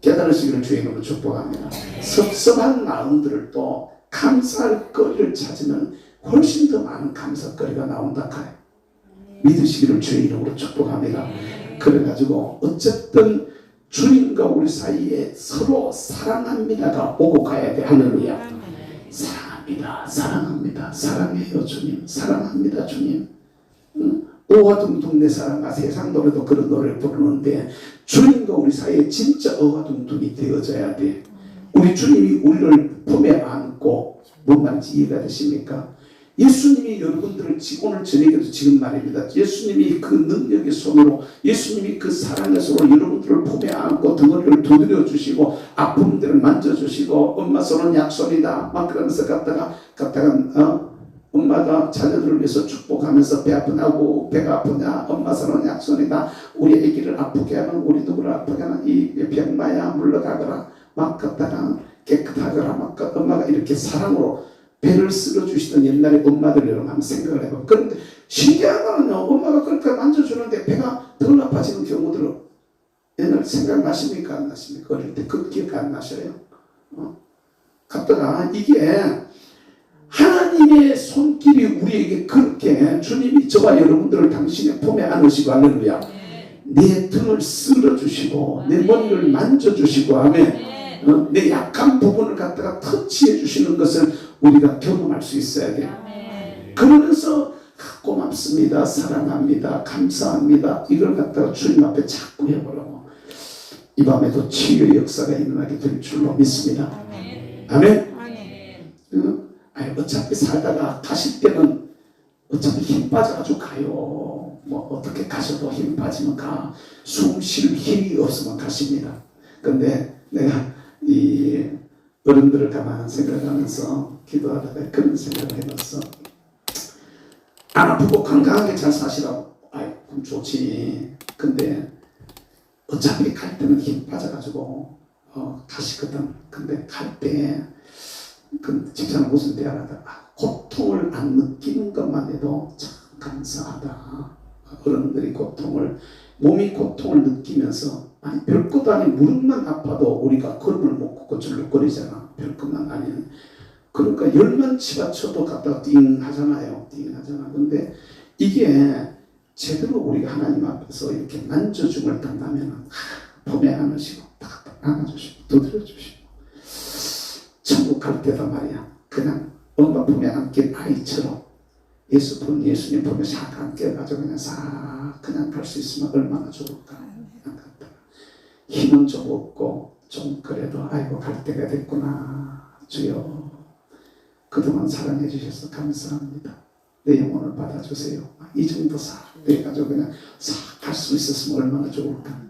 A: 깨달으시기를 주의 이름으로 축복합니다. 섭섭한 마음들을 또 감사할 거리를 찾으면 훨씬 더 많은 감사거리가 나온다 카요. 믿으시기를 주의 이름으로 축복합니다. 그래가지고 어쨌든 주님과 우리 사이에 서로 사랑합니다가 오고 가야 돼. 할렐루야. 사랑합니다. 사랑해요 주님. 사랑합니다 주님. 어화둥둥 내 사랑아. 세상 노래도 그런 노래를 부르는데 주님과 우리 사이에 진짜 어화둥둥이 되어져야 돼. 우리 주님이 우리를 품에 안고 뭔 말인지 이해가 되십니까? 예수님이 여러분들을 오늘 저녁에도 지금 말입니다. 예수님이 그 능력의 손으로 예수님이 그 사랑의 손으로 여러분들을 품에 안고 덩어리를 두드려 주시고 아픈 데를 만져주시고 엄마 손은 약손이다 막 그러면서 갔다가 엄마가 자녀들을 위해서 축복하면서 배 아프냐고 배가 아프냐 엄마 손은 약손이다 우리 아기를 아프게 하는 우리 누구를 아프게 하는 이 병마야 물러가거라 막 갔다가 깨끗하거라 막 엄마가 이렇게 사랑으로 배를 쓸어주시던 옛날에 엄마들 여러분 한번 생각을 해봐. 그런데 신기한 거는요 엄마가 그렇게 만져주는데 배가 덜 아파지는 경우들은 옛날 생각나십니까 안 나십니까? 어릴 때 그 기억 안 나셔요? 갔다가 이게 하나님의 손길이 우리에게 그렇게 주님이 저와 여러분들을 당신의 품에 안으시고 할렐루야 내 등을 쓸어주시고 내 머리를 만져주시고 아멘 내 약한 부분을 갖다가 터치해 주시는 것을 우리가 경험할 수 있어야 돼요. 그러면서 고맙습니다. 사랑합니다. 감사합니다. 이걸 갖다가 주님 앞에 자꾸 해보라고. 이 밤에도 치유의 역사가 일어나게 될 줄로 믿습니다.
C: 아멘.
A: 아멘.
C: 아멘.
A: 아니, 어차피 살다가 가실 때는 어차피 힘 빠져가지고 가요. 뭐 어떻게 가셔도 힘 빠지면 가. 숨 쉴 힘이 없으면 가십니다. 근데 내가 이 어른들을 가만히 생각하면서 기도하다가 그런 생각을 해봤어. 안 아프고 건강하게 잘 사시라고. 아이, 그럼 좋지. 근데 어차피 갈 때는 힘 빠져가지고 가시거든. 근데 갈 때 그 집사는 무슨 대화를 하다 고통을 안 느끼는 것만 해도 참 감사하다. 어른들이 몸이 고통을 느끼면서 아니 별것도 아닌 무릎만 아파도 우리가 걸음을 못 걷고 절룩거리잖아. 별것만 아닌. 그러니까 열만 치받쳐도 갖다가 띵 하잖아요. 띵 하잖아. 근데 이게 제대로 우리가 하나님 앞에서 이렇게 만져줌을 당하면 품에 안으시고 딱 안아주시고 두드려주시고 천국 갈 때도 말이야 그냥 엄마 품에 안긴 아이처럼 예수님 품에 싹 안겨가지고 그냥 싹 그냥 갈 수 있으면 얼마나 좋을까. 힘은 좀 없고 좀 그래도 아이고 갈 때가 됐구나. 주여 그동안 사랑해 주셔서 감사합니다. 내 영혼을 받아주세요. 이 정도 싹 돼가지고 그냥 싹 갈 수 있었으면 얼마나 좋을까.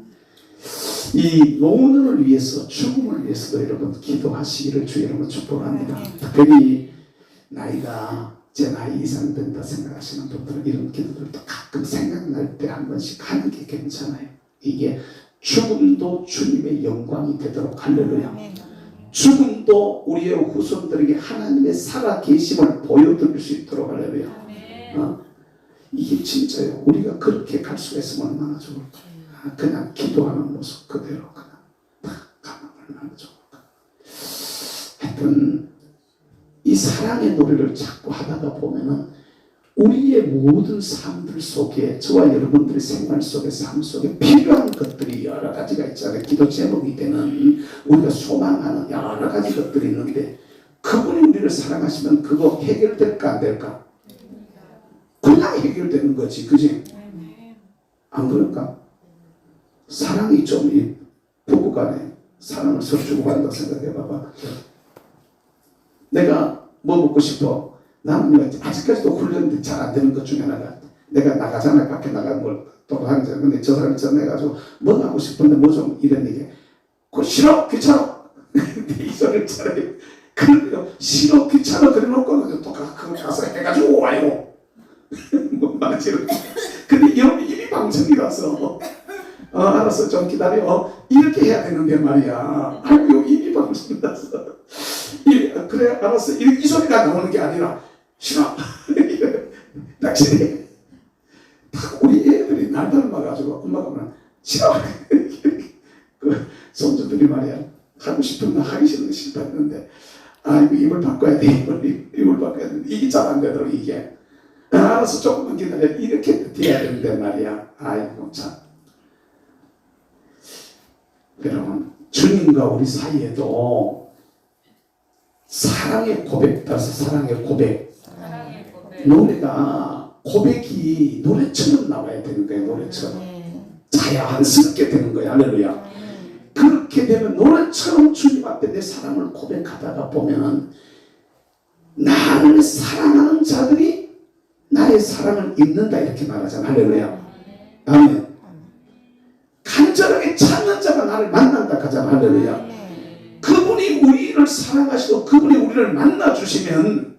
A: 이 노년을 위해서 죽음을 위해서도 여러분 기도하시기를 주 여러분 축복합니다. 특별히 나이가 제 나이 이상 된다 생각하시는 분들은 이런 기도들도 가끔 생각날 때 한 번씩 하는 게 괜찮아요. 이게 죽음도 주님의 영광이 되도록 할렐루야. 죽음도 우리의 후손들에게 하나님의 살아계심을 보여드릴 수 있도록 할렐루야. 이게 진짜요. 우리가 그렇게 갈 수가 있으면 얼마나 좋을까. 그냥 기도하는 모습 그대로 그냥 딱 가면 얼마나 좋을까. 하여튼 이 사랑의 노래를 자꾸 하다가 보면은 우리의 모든 삶들 속에 저와 여러분들의 생활 속에 삶 속에 필요한 것들이 여러 가지가 있잖아요. 기도 제목이 되는 우리가 소망하는 여러 가지 것들이 있는데 그분이 우리를 사랑하시면 그거 해결될까 안 될까? 그냥 해결되는 거지. 그지? 안 그럴까? 사랑이 좀 이 부부간에 사랑을 서주고 간다 생각해봐봐. 내가 뭐 먹고 싶어? 나는 아직까지도 훈련이 잘 안 되는 것 중에 하나가 내가 나가잖아. 밖에 나가는 걸 또 하잖아. 근데 저 사람이 전화해가지고 뭐 하고 싶은데 뭐 좀 이런 얘기. 그거 싫어 귀찮아. 이 소리를 잘해. 그런데요 싫어 귀찮아 그래놓고 또 그거 가서 해가지고 와요. 뭐 말하지를. 근데 입이 방청이라서 알았어 좀 기다려. 이렇게 해야 되는데 말이야. 아이고 입이 방청이라서. 그래 알았어. 이 소리가 나오는 게 아니라 싫어. 당신이 딱 우리 애들이 날 닮아가지고 엄마가 말하면 싫어. 그 손주들이 말이야 하고 싶은 거 하기 싫은 거 싫다는데 아이고 입을 바꿔야 돼. 입을 바꿔야 돼. 이게 잘 안 되더라고 이게. 알았어 조금만 기다려. 이렇게 돼야 되는데 말이야. 아이고 참. 여러분 주님과 우리 사이에도 사랑의 고백 따라서 사랑의 고백. 노래가 고백이 노래처럼 나와야 되는 거예요. 노래처럼 자연스럽게 되는 거예요. 할렐루야. 그렇게 되면 노래처럼 주님 앞에 내 사랑을 고백하다가 보면은 나를 사랑하는 자들이 나의 사랑을 잊는다 이렇게 말하잖아. 할렐루야. 아멘. 간절하게 찾는 자가 나를 만난다 하잖아. 할렐루야. 그분이 우리를 사랑하시고 그분이 우리를 만나주시면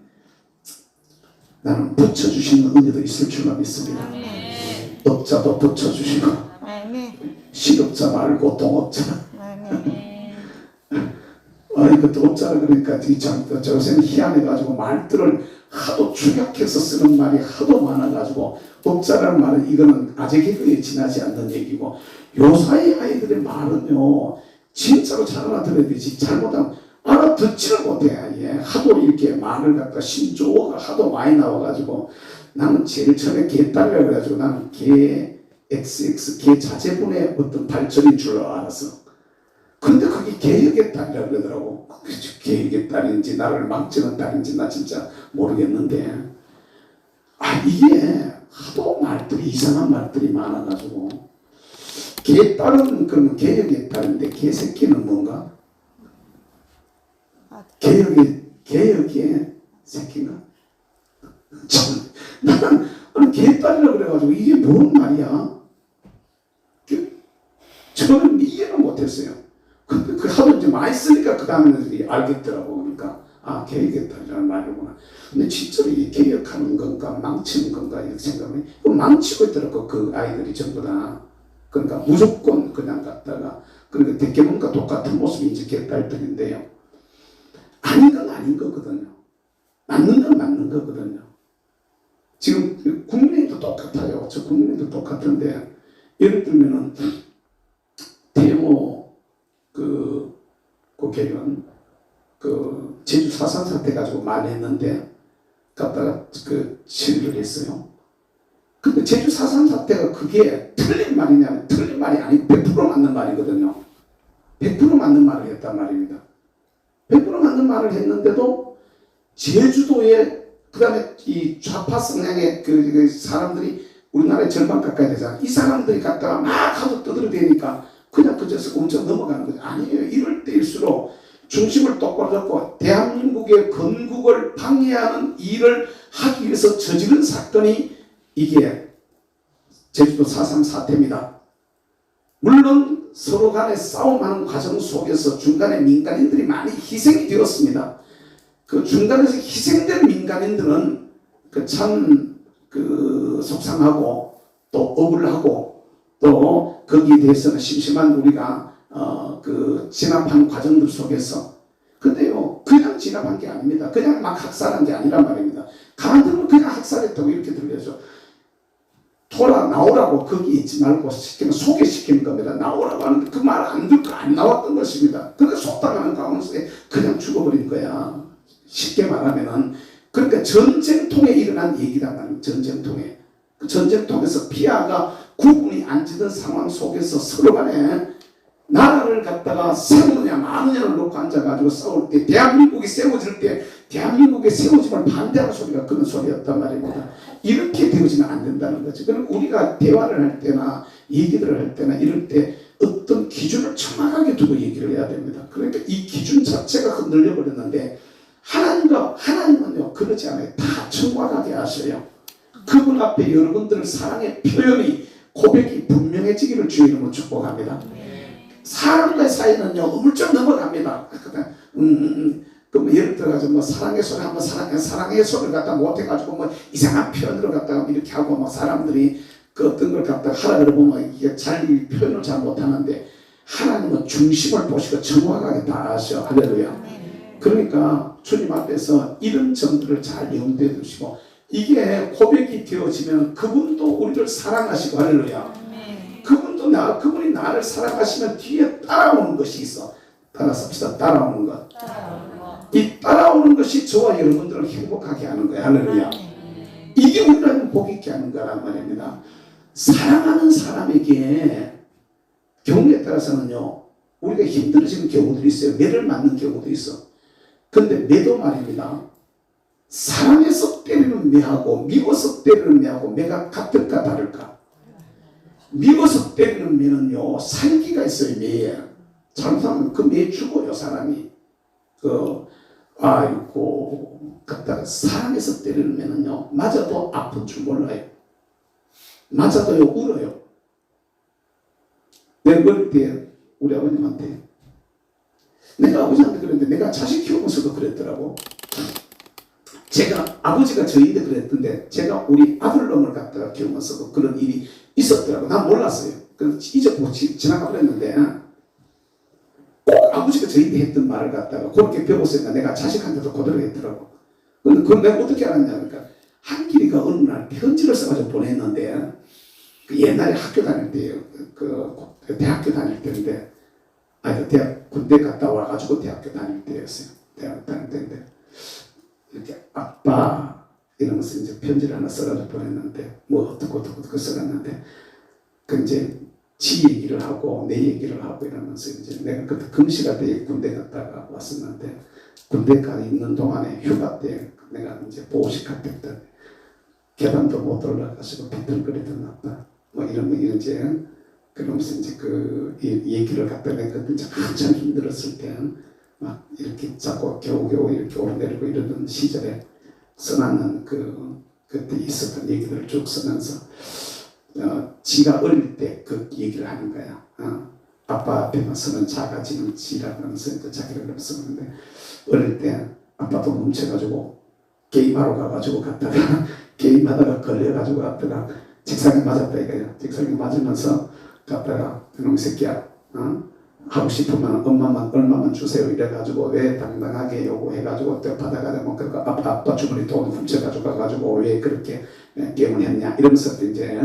A: 나는 붙여주시는 은혜도 있을 줄만 믿습니다. 업자도 붙여주시고 실업자 말고 동업자. 이것도 업자라 그러니까 저것은 희한해가지고 말들을 하도 축약해서 쓰는 말이 하도 많아가지고 업자라는 말은 이거는 아재 개그에 지나지 않는 얘기고 요사이 아이들의 말은요 진짜로 잘 알아들어야 되지 잘못하면 알아듣지를 못해. 예. 하도 이렇게 말을 갖다 신조어가 하도 많이 나와가지고 나는 제일 처음에 개딸이라고 그래가지고 나는 개 XX 개 자제분의 어떤 발전인 줄 알았어. 근데 그게 개혁의 딸이라고 그러더라고. 개혁의 딸인지 나를 망치는 딸인지 나 진짜 모르겠는데 이게 하도 말들이 이상한 말들이 많아가지고 개 딸은 그러면 개혁의 딸인데 개새끼는 뭔가? 개혁의 새끼인가? 참, 나는 개딸이라고 그래가지고 이게 뭔 말이야? 저는 이해는 못했어요. 근데 그 하도 이제 많이 쓰니까 그 다음에는 알겠더라고. 그러니까 아, 개혁의 딸이라는 말이구나. 근데 진짜로 이게 개혁하는 건가 망치는 건가 이렇게 생각하면 망치고 있더라고. 그 아이들이 전부 다. 그러니까 무조건 그냥 갔다가 그러니까 대개문과 똑같은 모습이 이제 개딸들인데요. 아닌 건 아닌 거거든요. 맞는 건 맞는 거거든요. 지금 국민의힘도 똑같아요. 저 국민의힘도 똑같은데 예를 들면은 태모 국회의원 제주 4.3 사태 가지고 말했는데 갖다가 질의를 했어요. 근데 제주 4.3 사태가 그게 틀린 말이냐면 틀린 말이 아니고 100% 맞는 말이거든요. 100% 맞는 말을 했단 말입니다. 100% 맞는 말을 했는데도 제주도에 그다음에 이 좌파 성향의 그 사람들이 우리나라의 절반 가까이 되잖아. 이 사람들이 갖다가 막 하도 떠들어대니까 그냥 그저서 엄청 넘어가는 거죠. 아니에요. 이럴 때일수록 중심을 똑바로 잡고 대한민국의 건국을 방해하는 일을 하기 위해서 저지른 사건이 이게 제주도 4.3 사태입니다. 물론 서로 간에 싸움하는 과정 속에서 중간에 민간인들이 많이 희생이 되었습니다. 그 중간에서 희생된 민간인들은 참 속상하고 또 억울하고 또 거기에 대해서는 심심한 우리가 진압한 과정들 속에서 근데요 그냥 진압한 게 아닙니다. 그냥 막 학살한 게 아니란 말입니다. 가만두면 그냥 학살했다고 이렇게 들려죠. 나오라고 거기 있지 말고 소개시키는 겁니다. 나오라고 하는데 그 말 안 듣고 안 나왔던 것입니다. 그러니까 속당하는 가운데 그냥 죽어버린 거야. 쉽게 말하면은 그러니까 전쟁통에 일어난 얘기란 말입니다. 전쟁통에. 그 전쟁통에서 피아가 국군이 앉은 상황 속에서 서로 간에 나라를 갖다가 세우느냐 마느냐를 놓고 앉아가지고 싸울 때 대한민국이 세워질 때 대한민국의 세워짐을 반대하는 소리가 그런 소리였단 말입니다. 이렇게 되어지면 안 된다는 거죠. 그럼 우리가 대화를 할 때나 얘기를 할 때나 이럴 때 어떤 기준을 정확하게 두고 얘기를 해야 됩니다. 그러니까 이 기준 자체가 흔들려 버렸는데 하나님은요 그러지 않아요. 다 정확하게 하셔요. 그분 앞에 여러분들 사랑의 표현이 고백이 분명해지기를 주의 이름으로 축복합니다. 사람과의 사이는요 우물쩍 넘어갑니다. 그럼 예를 들어가지고 뭐 사랑의 소리 한번 사랑의 소리를 갖다 못해가지고 뭐 이상한 표현으로 갖다가 이렇게 하고 막 사람들이 그 어떤 걸 갖다가 하라 그러면 이게 잘 표현을 잘 못하는데 하나님은 중심을 보시고 정확하게 다 하셔. 할렐루야. 그러니까 주님 앞에서 이런 점들을 잘 염두에 두시고 이게 고백이 되어지면 그분도 우리를 사랑하시고 할렐루야. 그분이 나를 사랑하시면 뒤에 따라오는 것이 있어. 따라서 따라오는 것. 이 따라오는 것이 저와 여러분들을 행복하게 하는 거야. 할렐루야. 이게 우리를 복 있게 하는 거란 말입니다. 사랑하는 사람에게 경우에 따라서는요 우리가 힘들어지는 경우들이 있어요. 매를 맞는 경우도 있어. 근데 매도 말입니다. 사랑해서 때리는 매하고 미워서 때리는 매하고 매가 같을까 다를까? 미워서 때리는 매는요 살기가 있어요. 매에 잘못하면 그 매에 죽어요 사람이. 아이고 갖다가 사랑해서 때리는 매는요 맞아도 아픈 줄 몰라요. 맞아도요 울어요. 내가 어릴 때 우리 아버님한테 내가 아버지한테 그랬는데 내가 자식 키우면서도 그랬더라고. 제가 아버지가 저희인데 그랬던데 제가 우리 아들놈을 갖다가 키우면서도 그런 일이 있었더라고. 난 몰랐어요. 그래서 잊어보고 지나가 버렸는데 꼭 아버지가 저희인데 했던 말을 갖다가 그렇게 배웠으니까 내가 자식한테도 그대로 했더라고. 근데 그걸 내가 어떻게 알았냐니까 한길이가 어느 날 편지를 써가지고 보냈는데 그 옛날에 학교 다닐 때예요. 그 대학교 다닐 때인데 군대 갔다 와가지고 대학교 다닐 때였어요. 대학교 다닐 때인데 이렇게 아빠 이러면서 이제 편지를 하나 써가지고 보냈는데 뭐 어떻고 써갔는데 그 이제 지 얘기를 하고 내 얘기를 하고 이러면서 이제 내가 그때 금시가 때 군대 갔다가 왔었는데 군대 가 있는 동안에 휴가 때 내가 이제 보호식 때 계단도 못 올라가시고 비틀거리던 아빠 뭐 이런 이제 그러면서 이제 그 얘기를 갖다 내가 그때 이제 한참 힘들었을 때 막 이렇게 자꾸 겨우겨우 이렇게 오르내리고 이러던 시절에 써놨는 그때 있었던 얘기들을 쭉 쓰면서 지가 어릴 때 그 얘기를 하는 거야. 아빠 앞에만 서는 작아지는 지라고 하면서 그 자기를 그렇게 쓰는데 어릴 때 아빠도 뭉쳐가지고 게임하러 가가지고 갔다가 게임하다가 걸려가지고 갔다가 책상에 맞았다 이거야. 책상에 맞으면서 갔다가 이놈 새끼야 하고 싶으면 얼마만 주세요 이래가지고 왜 당당하게 요구해가지고 또 받아가지고 그러니까 아빠 주머니 돈 훔쳐가지고 가가지고 왜 그렇게 게임을 했냐 이러면서 이제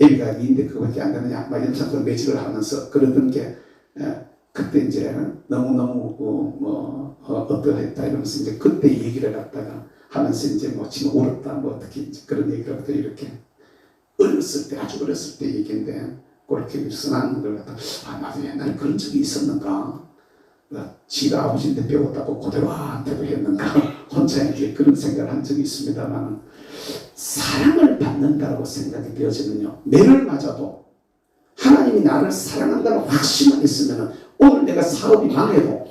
A: 애비가 니인데 그거밖에 안 되느냐 막 이런 식으로 매질을 하면서 그러던 게 그때 이제 너무너무 어떠했다 이러면서 이제 그때 얘기를 갖다가 하면서 이제 뭐 지금 울었다 뭐 어떻게 이제 그런 얘기를 갖다 이렇게 어렸을 때 아주 어렸을 때 얘기인데 그렇게 써놨는 걸 갖다 나도 옛날에 그런 적이 있었는가 지가 아버지인데 배웠다고 그대로 한테도 했는가 혼자 이제 그런 생각을 한 적이 있습니다만 사랑을 받는다고 생각이 되어지면요 매를 맞아도 하나님이 나를 사랑한다는 확신만 있으면 오늘 내가 사업이 망해도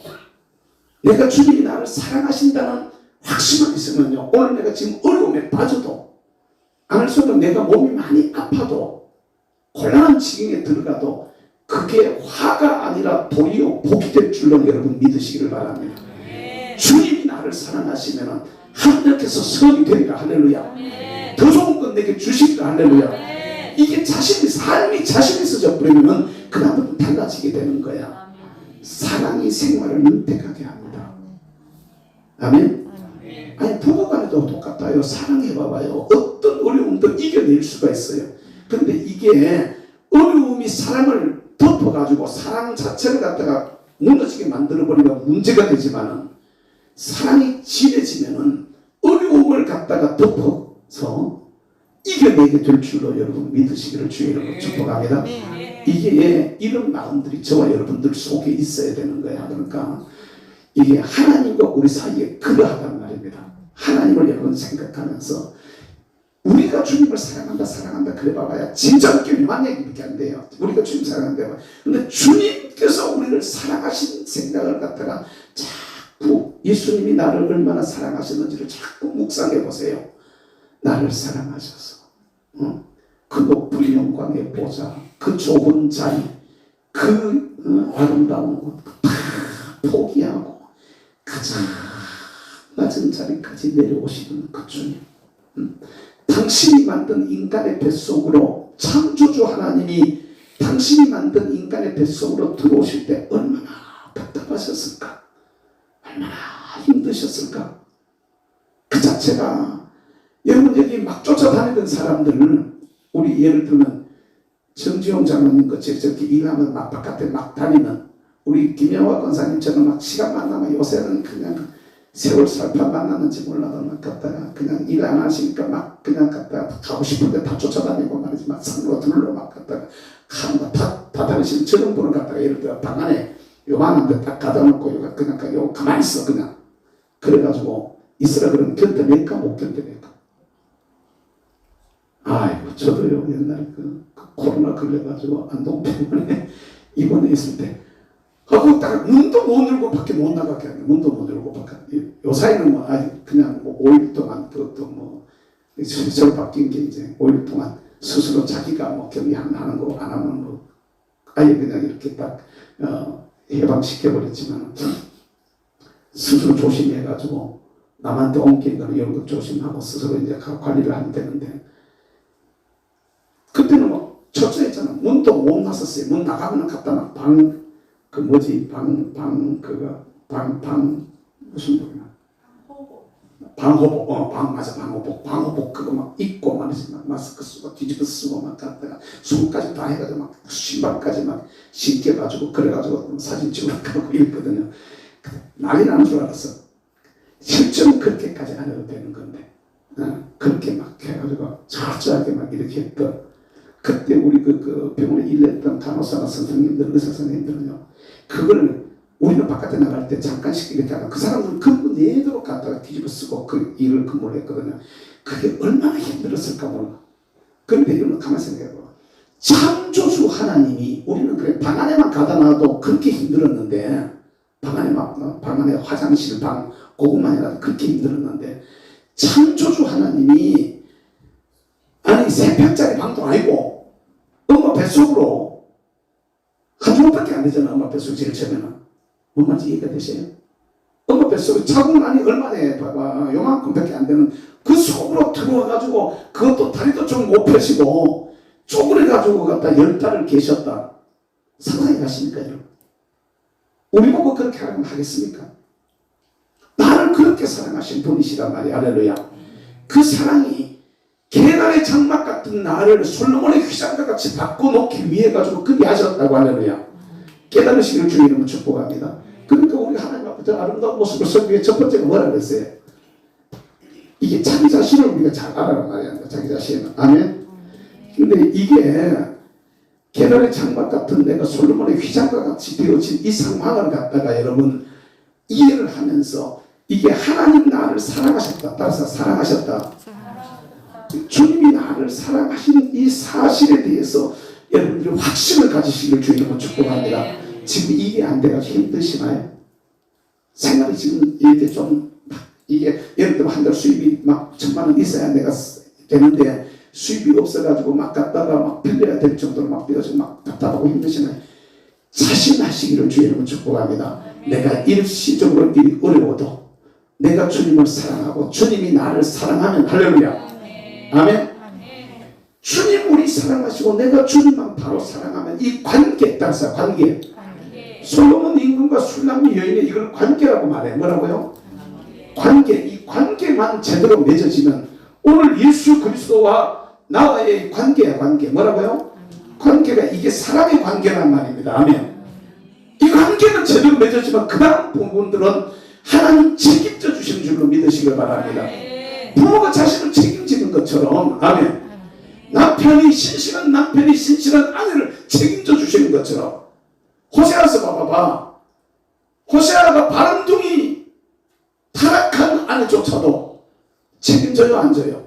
A: 내가 주님이 나를 사랑하신다는 확신만 있으면요 오늘 내가 지금 어려움에 빠져도 안 할 수 없는 내가 몸이 많이 아파도 곤란한 지경에 들어가도 그게 화가 아니라 도리어 복이 될 줄로 여러분 믿으시기를 바랍니다. 주님이 나를 사랑하시면 하나님께서 선이 되리라 할렐루야. 더 좋은 건 내게 주시리라 할렐루야. 이게 삶이 자신이 있어져 버리면 그다음부터 달라지게 되는 거야. 사랑이 생활을 윤택하게 합니다. 아멘. 아니 부부간에도 똑같아요. 사랑해봐봐요. 어떤 어려움도 이겨낼 수가 있어요. 근데 이게 어려움이 사랑을 덮어가지고 사랑 자체를 갖다가 무너지게 만들어버리면 문제가 되지만은 사랑이 진해지면은 어려움을 갖다가 덮어서 이겨내게 될 줄로 여러분 믿으시기를 주의 이름으로 축복합니다. 이게 이런 마음들이 저와 여러분들 속에 있어야 되는 거야. 그러니까 이게 하나님과 우리 사이에 그러하단 말입니다. 하나님을 여러분 생각하면서 우리가 주님을 사랑한다 그래 봐봐야 진짜 교묘한 얘기밖에 안 돼요. 우리가 주님 사랑한다. 근데 주님께서 우리를 사랑하신 생각을 갖다가 자꾸 예수님이 나를 얼마나 사랑하셨는지를 자꾸 묵상해 보세요. 나를 사랑하셔서 그 높은 영광의 보좌, 그 좁은 자리, 그 아름다운 곳 다 포기하고 가장 낮은 자리까지 내려오시는 그 주님. 당신이 만든 인간의 뱃속으로 창조주 하나님이 당신이 만든 인간의 뱃속으로 들어오실 때 얼마나 답답하셨을까? 얼마나 힘드셨을까? 그 자체가 여러분 여기 막 쫓아다니던 사람들은 우리 예를 들면 정지용 장로님 같이 저렇게 일하면 막 바깥에 막 다니는 우리 김영화 권사님처럼 막 시간만 나면 요새는 그냥 세월 살파 만나는지 몰라도 막 갔다가 그냥 일 안 하시니까 막 그냥 갔다가 가고 싶은데 다 쫓아다니고 말이지 막 산으로 들러 막 갔다가 하는 다 다니시는 저런 분을 갖다가 예를 들어 방 안에 요만한 데 딱 가다 놓고 그냥 요 가만히 있어 그냥 그래가지고 있으라 그러면 견뎌낼까 못 견뎌낼까. 아이고 저도요 옛날에 그 코로나 걸려가지고 안동병원에 입원해 있을 때 하고 딱 문도 못 열고 밖에 못 나가게 하네. 문도 못 열고 밖에. 요 사이는 뭐 아직 그냥 뭐 5일 동안 그것도 뭐 절 바뀐 게 이제 5일 동안 스스로 자기가 뭐 격리하는 거 안 하면 뭐 아예 그냥 이렇게 딱 해방시켜 버렸지만 스스로 조심해가지고 남한테 옮기는 거는 이런 거 조심하고 스스로 이제 관리를 하면 되는데 그때는 뭐 철저했잖아. 문도 못 나섰어요. 문 나가면 갖다 막 그 뭐지 무슨 노래나 방호복 방호복 그거 막 입고 말이지 막 마스크 쓰고 뒤집어 쓰고 막 갔다가 손까지 다 해가지고 막 신발까지 막 신겨가지고 그래가지고 사진 찍으러 가고 이랬거든요. 난리 나는 줄 알았어. 실제로 그렇게까지 안 해도 되는 건데 그렇게 막 해가지고 철저하게 막 이렇게 했던 그때 우리 그 병원에 일했던 간호사나 선생님들 의사 선생님들은요 그걸 우리는 바깥에 나갈 때 잠깐씩 이렇게 하다가 그 사람들은 근무 내도록 갖다가 뒤집어 쓰고 그 일을 근무를 했거든요. 그게 얼마나 힘들었을까 몰라. 그런데 이거는 가만히 생각해봐. 창조주 하나님이 우리는 그래 방 안에만 가다 놔도 그렇게 힘들었는데 방 안에 화장실 방 그것만 해도 그렇게 힘들었는데 창조주 하나님이 아니 3평짜리 방도 아니고 엄마 뱃속으로 한 주먹밖에 안 되잖아. 엄마 뱃속 제일 처음에는 뭔 말인지 이해가 되세요? 엄마 뱃속에 자궁란이 얼마나 봐봐 요만큼밖에 안 되는 그 속으로 들어와가지고 그것도 다리도 좀 못 펴시고 쪼그려가지고 갖다 10달을 계셨다. 상상이 가십니까 여러분? 우리 보고 그렇게 하면 하겠습니까? 나를 그렇게 사랑하신 분이시란 말이야. 할렐루야. 그 사랑이 계란의 장막 같은 나를 솔로몬의 휘장과 같이 바꿔놓기 위해 가지고 그리 하셨다고. 할렐루야. 깨달으시기를 주의 이름으로 축복합니다. 그러니까 우리 하나님 앞에 저 아름다운 모습을 설기 위해 첫 번째가 뭐라 그랬어요? 이게 자기 자신을 우리가 잘 알아란 말이야. 자기 자신은. 아멘. 근데 이게 계란의 장막 같은 내가 솔로몬의 휘장과 같이 되어진 이 상황을 갖다가 여러분 이해를 하면서 이게 하나님 나를 사랑하셨다. 따라서 사랑하셨다. 주님이 나를 사랑하신 이 사실에 대해서 여러분들이 확신을 가지시길 주님은 축복합니다. 지금 이게 안 돼가 힘드시나요? 생활이 지금 이게 좀 이게 예를 들면 한 달 수입이 막 1,000만 원 있어야 내가 되는데 수입이 없어가지고 막 갔다가 막 빌려야 될 정도로 막 되어서 막 답답하고 힘드시나요? 자신하시기를 주님은 축복합니다. 내가 일시적으로 일이 어려워도 내가 주님을 사랑하고 주님이 나를 사랑하면 할렐루야. 아멘. 주님 우리 사랑하시고 내가 주님만 바로 사랑하면 이 관계 따라서 관계. 솔로몬 임금과 술람미 여인의 이걸 관계라고 말해. 뭐라고요? 관계. 이 관계만 제대로 맺어지면 오늘 예수 그리스도와 나와의 관계야. 관계. 뭐라고요? 관계가 이게 사랑의 관계란 말입니다. 아멘. 이 관계는 제대로 맺어지면 그 다음 부분들은 하나님 책임져 주시는 줄로 믿으시길 바랍니다. 부모가 자식을 책임지는 것처럼 아멘. 남편이 신실한 아내를 책임져 주시는 것처럼 호세아서 봐봐. 호세아가 바람둥이 타락한 아내조차도 책임져요 안 져요?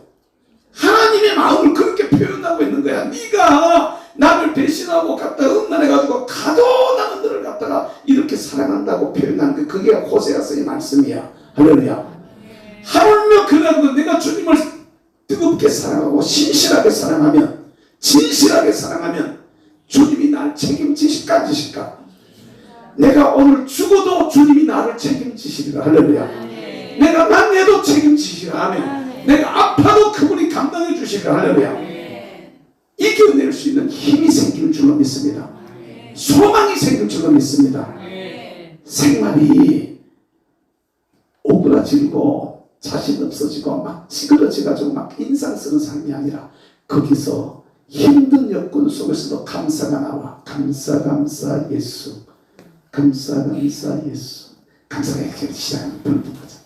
A: 하나님의 마음을 그렇게 표현하고 있는 거야. 네가 나를 배신하고 갖다 음란해가지고 가도 나는 너를 갖다가 이렇게 사랑한다고 표현하는 게 그게 호세아서의 말씀이야. 할렐루야. 하물며 그래도 내가 주님을 뜨겁게 사랑하고 진실하게 사랑하면 주님이 나를 책임지실까 안 지실까? 내가 오늘 죽어도 주님이 나를 책임지시리라. 할렐루야. 내가 망해도 책임지시리라. 아멘. 내가 아파도 그분이 감당해 주시리라. 할렐루야. 이겨낼 수 있는 힘이 생길 줄로 믿습니다. 소망이 생길 줄로 믿습니다. 생활이 오그라지고 자신 없어지고 막 찌그러져가지고 막 인상 쓰는 삶이 아니라 거기서 힘든 여건 속에서도 감사가 나와. 감사 예수. 감사 예수. 감사가 이렇게 시작하는 부르는 거죠.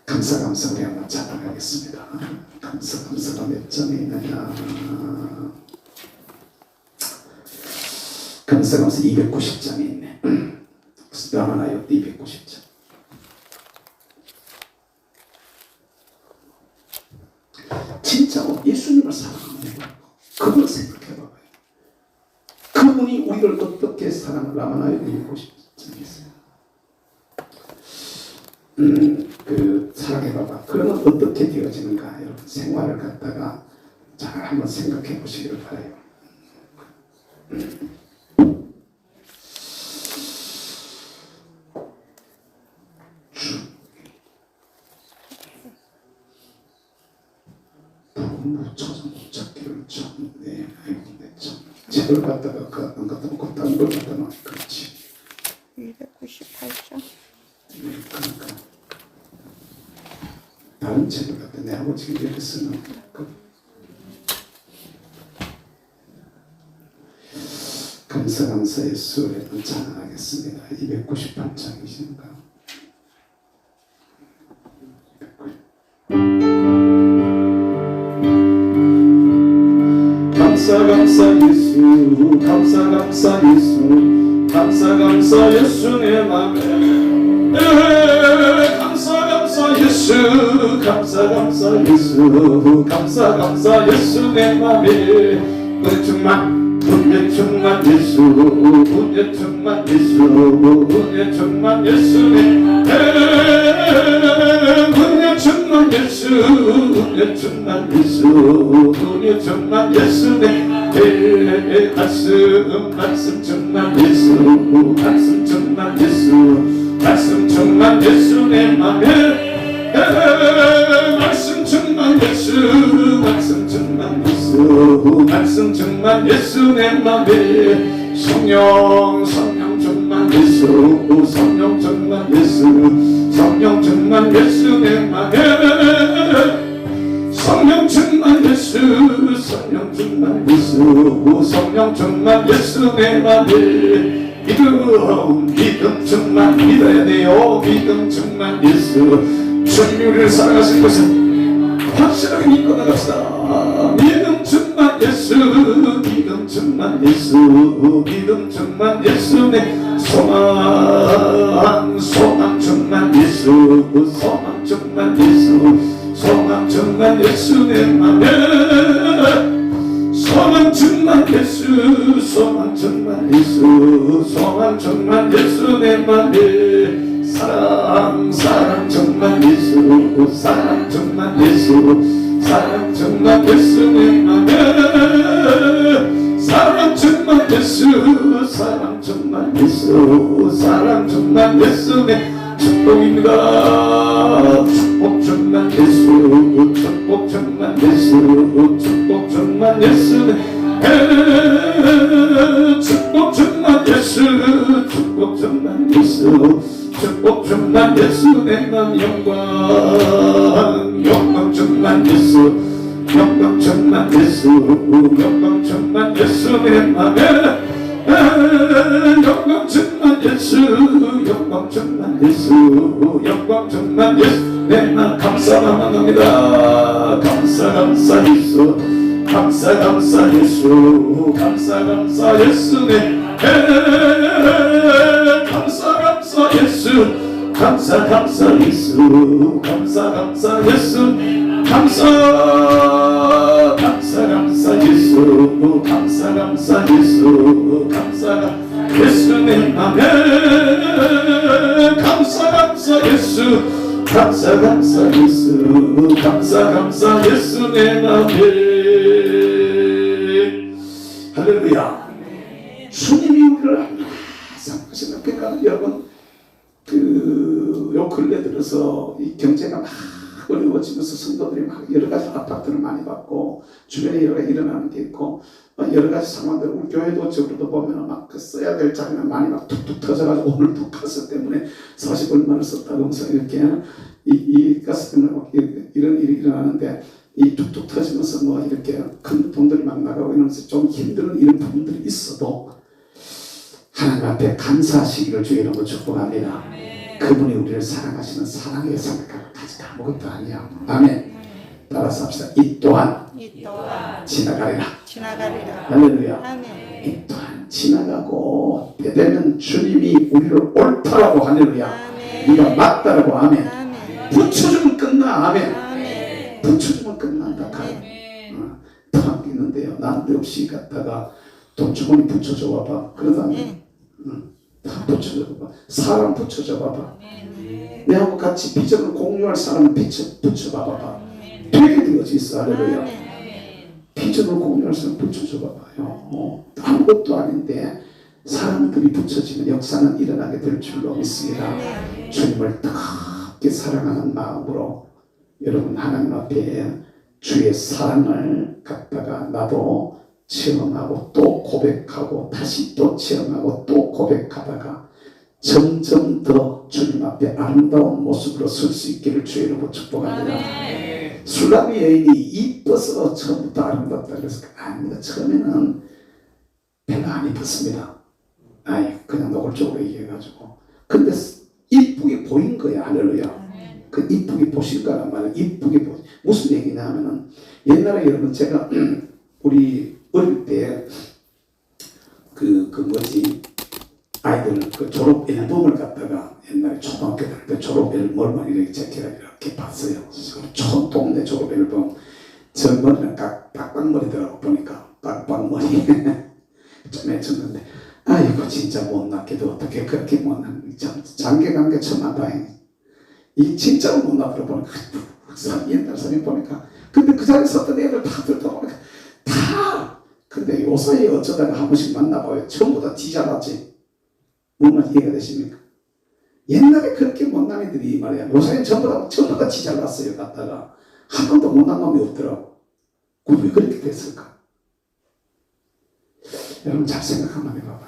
A: 감사 우리 한번 찬양하겠습니다. 감사가 몇 장에 있느냐. 감사 290장에 있네. 라마나요 290장. 진짜로 예수님을 사랑하는 그걸 생각해봐봐요. 그분이 우리를 어떻게 사랑을 라마나요 290장에 있어요. 그 사랑해봐봐. 그러면 어떻게 되어지는가? 여러분 생활을 갖다가 잘 한번 생각해 보시기를 바라요. 부모처럼 찾기를 참, 네, 아이고, 네, 참. 책을 갖다가 안 갖다 놓고 다른 걸 갖다 놓아. 그렇지.
D: 298장.
A: 네, 그러니까 다른 책을 갖다 내 아버지가 이렇게 쓰는 그 감사 예수를 찬양하겠습니다. 298장이신가? 감사 예수 감사 예수 내 맘에 감사 예수 감사 예수 내 맘에 너 정말 은혜 충만 예수 은혜 충만 예수 은혜 충만 예수님 은혜 충만 예수 은혜 충만 예수 은혜 충만 예수님 말씀 충만 예수 말씀 충만 예수 말씀 충만 예수님 아멘 말씀 충만 예수 말씀 충만 예수 말씀 충만 예수 내 맘에 성령 충만 예수 성령 충만 예수 성령 충만 예수 내 맘에 성령 충만 예수 성령 충만 예수 성령 충만 예수 내 맘에 믿음 충만 믿어야 돼요. 믿음 충만 예수 주님이 우리를 사랑하신 것을 확실하게 믿고 나갑시다. 믿음 충만 예수 믿음 충만 예수 믿음 충만 예수 내 소망 충만 예수 소망 충만 예수 소망 충만 예수 내 맘에 소망 충만 예수 소망 충만 예수 소망 충만 예수 내 맘에 사랑 충만 예수 사랑 충만 예수 사랑 충만 예수 내 맘에 사랑 충만 예수 사랑 충만 예수 사랑 충만 예수 내 축복입니다. 축복 충만 예수 축복 충만 예수 축복 충만 예수 축복 충만 예수 축복 충만 예수 축복 충만 예수 내 맘 영광 충만 예수 영광 충만 예수 영광 충만 예수 내 맘에 영광 충만 예수 영광 충만 예수 영광 충만 예수 내 맘 감사합니다. 감사 예수 감사 예수 감사 예수 내 감사 예수 감사 예수 감사 예수 감사 예수 감사 예수 감사 예수 내 맘에 감사 예수 감사 예수 감사 예수 내 맘에 할렐루야. 주님이 우리를 항상 하시는 그러니까 여러분 요 근래 들어서 이 경제가 막 어려워지면서 성도들이 막 여러 가지 압박들을 많이 받고 주변에 여러 가지 일어나는 게 있고 여러 가지 상황들 우리 교회도 적으로도 보면 막 그 써야 될 자리는 많이 막 툭툭 터져가지고 오늘도 가스 때문에 40얼마를 썼다고 하면서 이렇게 이 가스 때문에 막 이런 일이 일어나는데 이 툭툭 터지면서 뭐 이렇게 큰 돈들이 막 나가고 이러면서 좀 힘든 이런 부분들이 있어도 하나님 앞에 감사하시기를 주의 이름으로 축복합니다. 그분이 우리를 사랑하시는 사랑의 생각하고 가지 아무것도 아니야. 아멘. 따라서 합시다. 이 또한 지나가리라. 할렐루야.
D: 아멘.
A: 이 또한 지나가고 때되면 주님이 우리를 옳다라고 할렐루야. 네가 맞다라고 아멘. 붙여주면 끝나. 아멘. 붙여주면 끝난다. 더 있는데요. 난데없이 갔다가 돈 주머니 붙여줘 봐봐. 그러다면 다 붙여줘 봐봐. 사람 붙여줘 봐봐. 내하고 같이 비전을 공유할 사람을 붙여 봐봐. 되게 되어져 할렐루야. 비전을 공유할 사람 붙여줘 봐봐요. 아무것도 아닌데 사람들이 붙여지면 역사는 일어나게 될 줄로 믿습니다. 주님을 뜨겁게 사랑하는 마음으로 여러분 하나님 앞에 주의 사랑을 갖다가 나도 체험하고 또 고백하고 다시 또 체험하고 또 고백하다가 점점 더 주님 앞에 아름다운 모습으로 설 수 있기를 주의 이름으로 축복합니다. 술람이 여인이 이뻐서 처음부터 아름답다 그래서 아닙니다. 처음에는 별로 안 이뻤습니다. 그냥 노골적으로 얘기해가지고 근데 이쁘게 보인 거야. 할렐루야. 그 이쁘게 보신 거란 말은 이쁘게 무슨 얘기냐 하면은 옛날에 여러분 제가 우리 어릴 때 아이들 그 졸업 앨범을 갖다가 옛날에 초등학교 다닐 때 졸업 앨범을 이렇게 제가 이렇게 봤어요. 촌 동네 졸업 앨범 전 머리는 빡빡머리더라고 보니까 빡빡머리 좀 해줬는데 아이고 진짜 못났게도 어떻게 그렇게 못난 장계관계 천만다행이 이 진짜로 못나 들어보니까 옛날 사진 보니까 근데 그 자리에 섰던 애들 다 들다 보니까 다 근데 요사이에 어쩌다가 한 번씩 만나봐요. 전부 다 뒤잘났지. 뭔 말인지 이해가 되십니까? 옛날에 그렇게 못난 애들이 말이야 요사이는 전부 다 뒤잘났어요. 갔다가 한 번도 못난 놈이 없더라고. 왜 그렇게 됐을까? 여러분 잘 생각 한번 해봐봐요.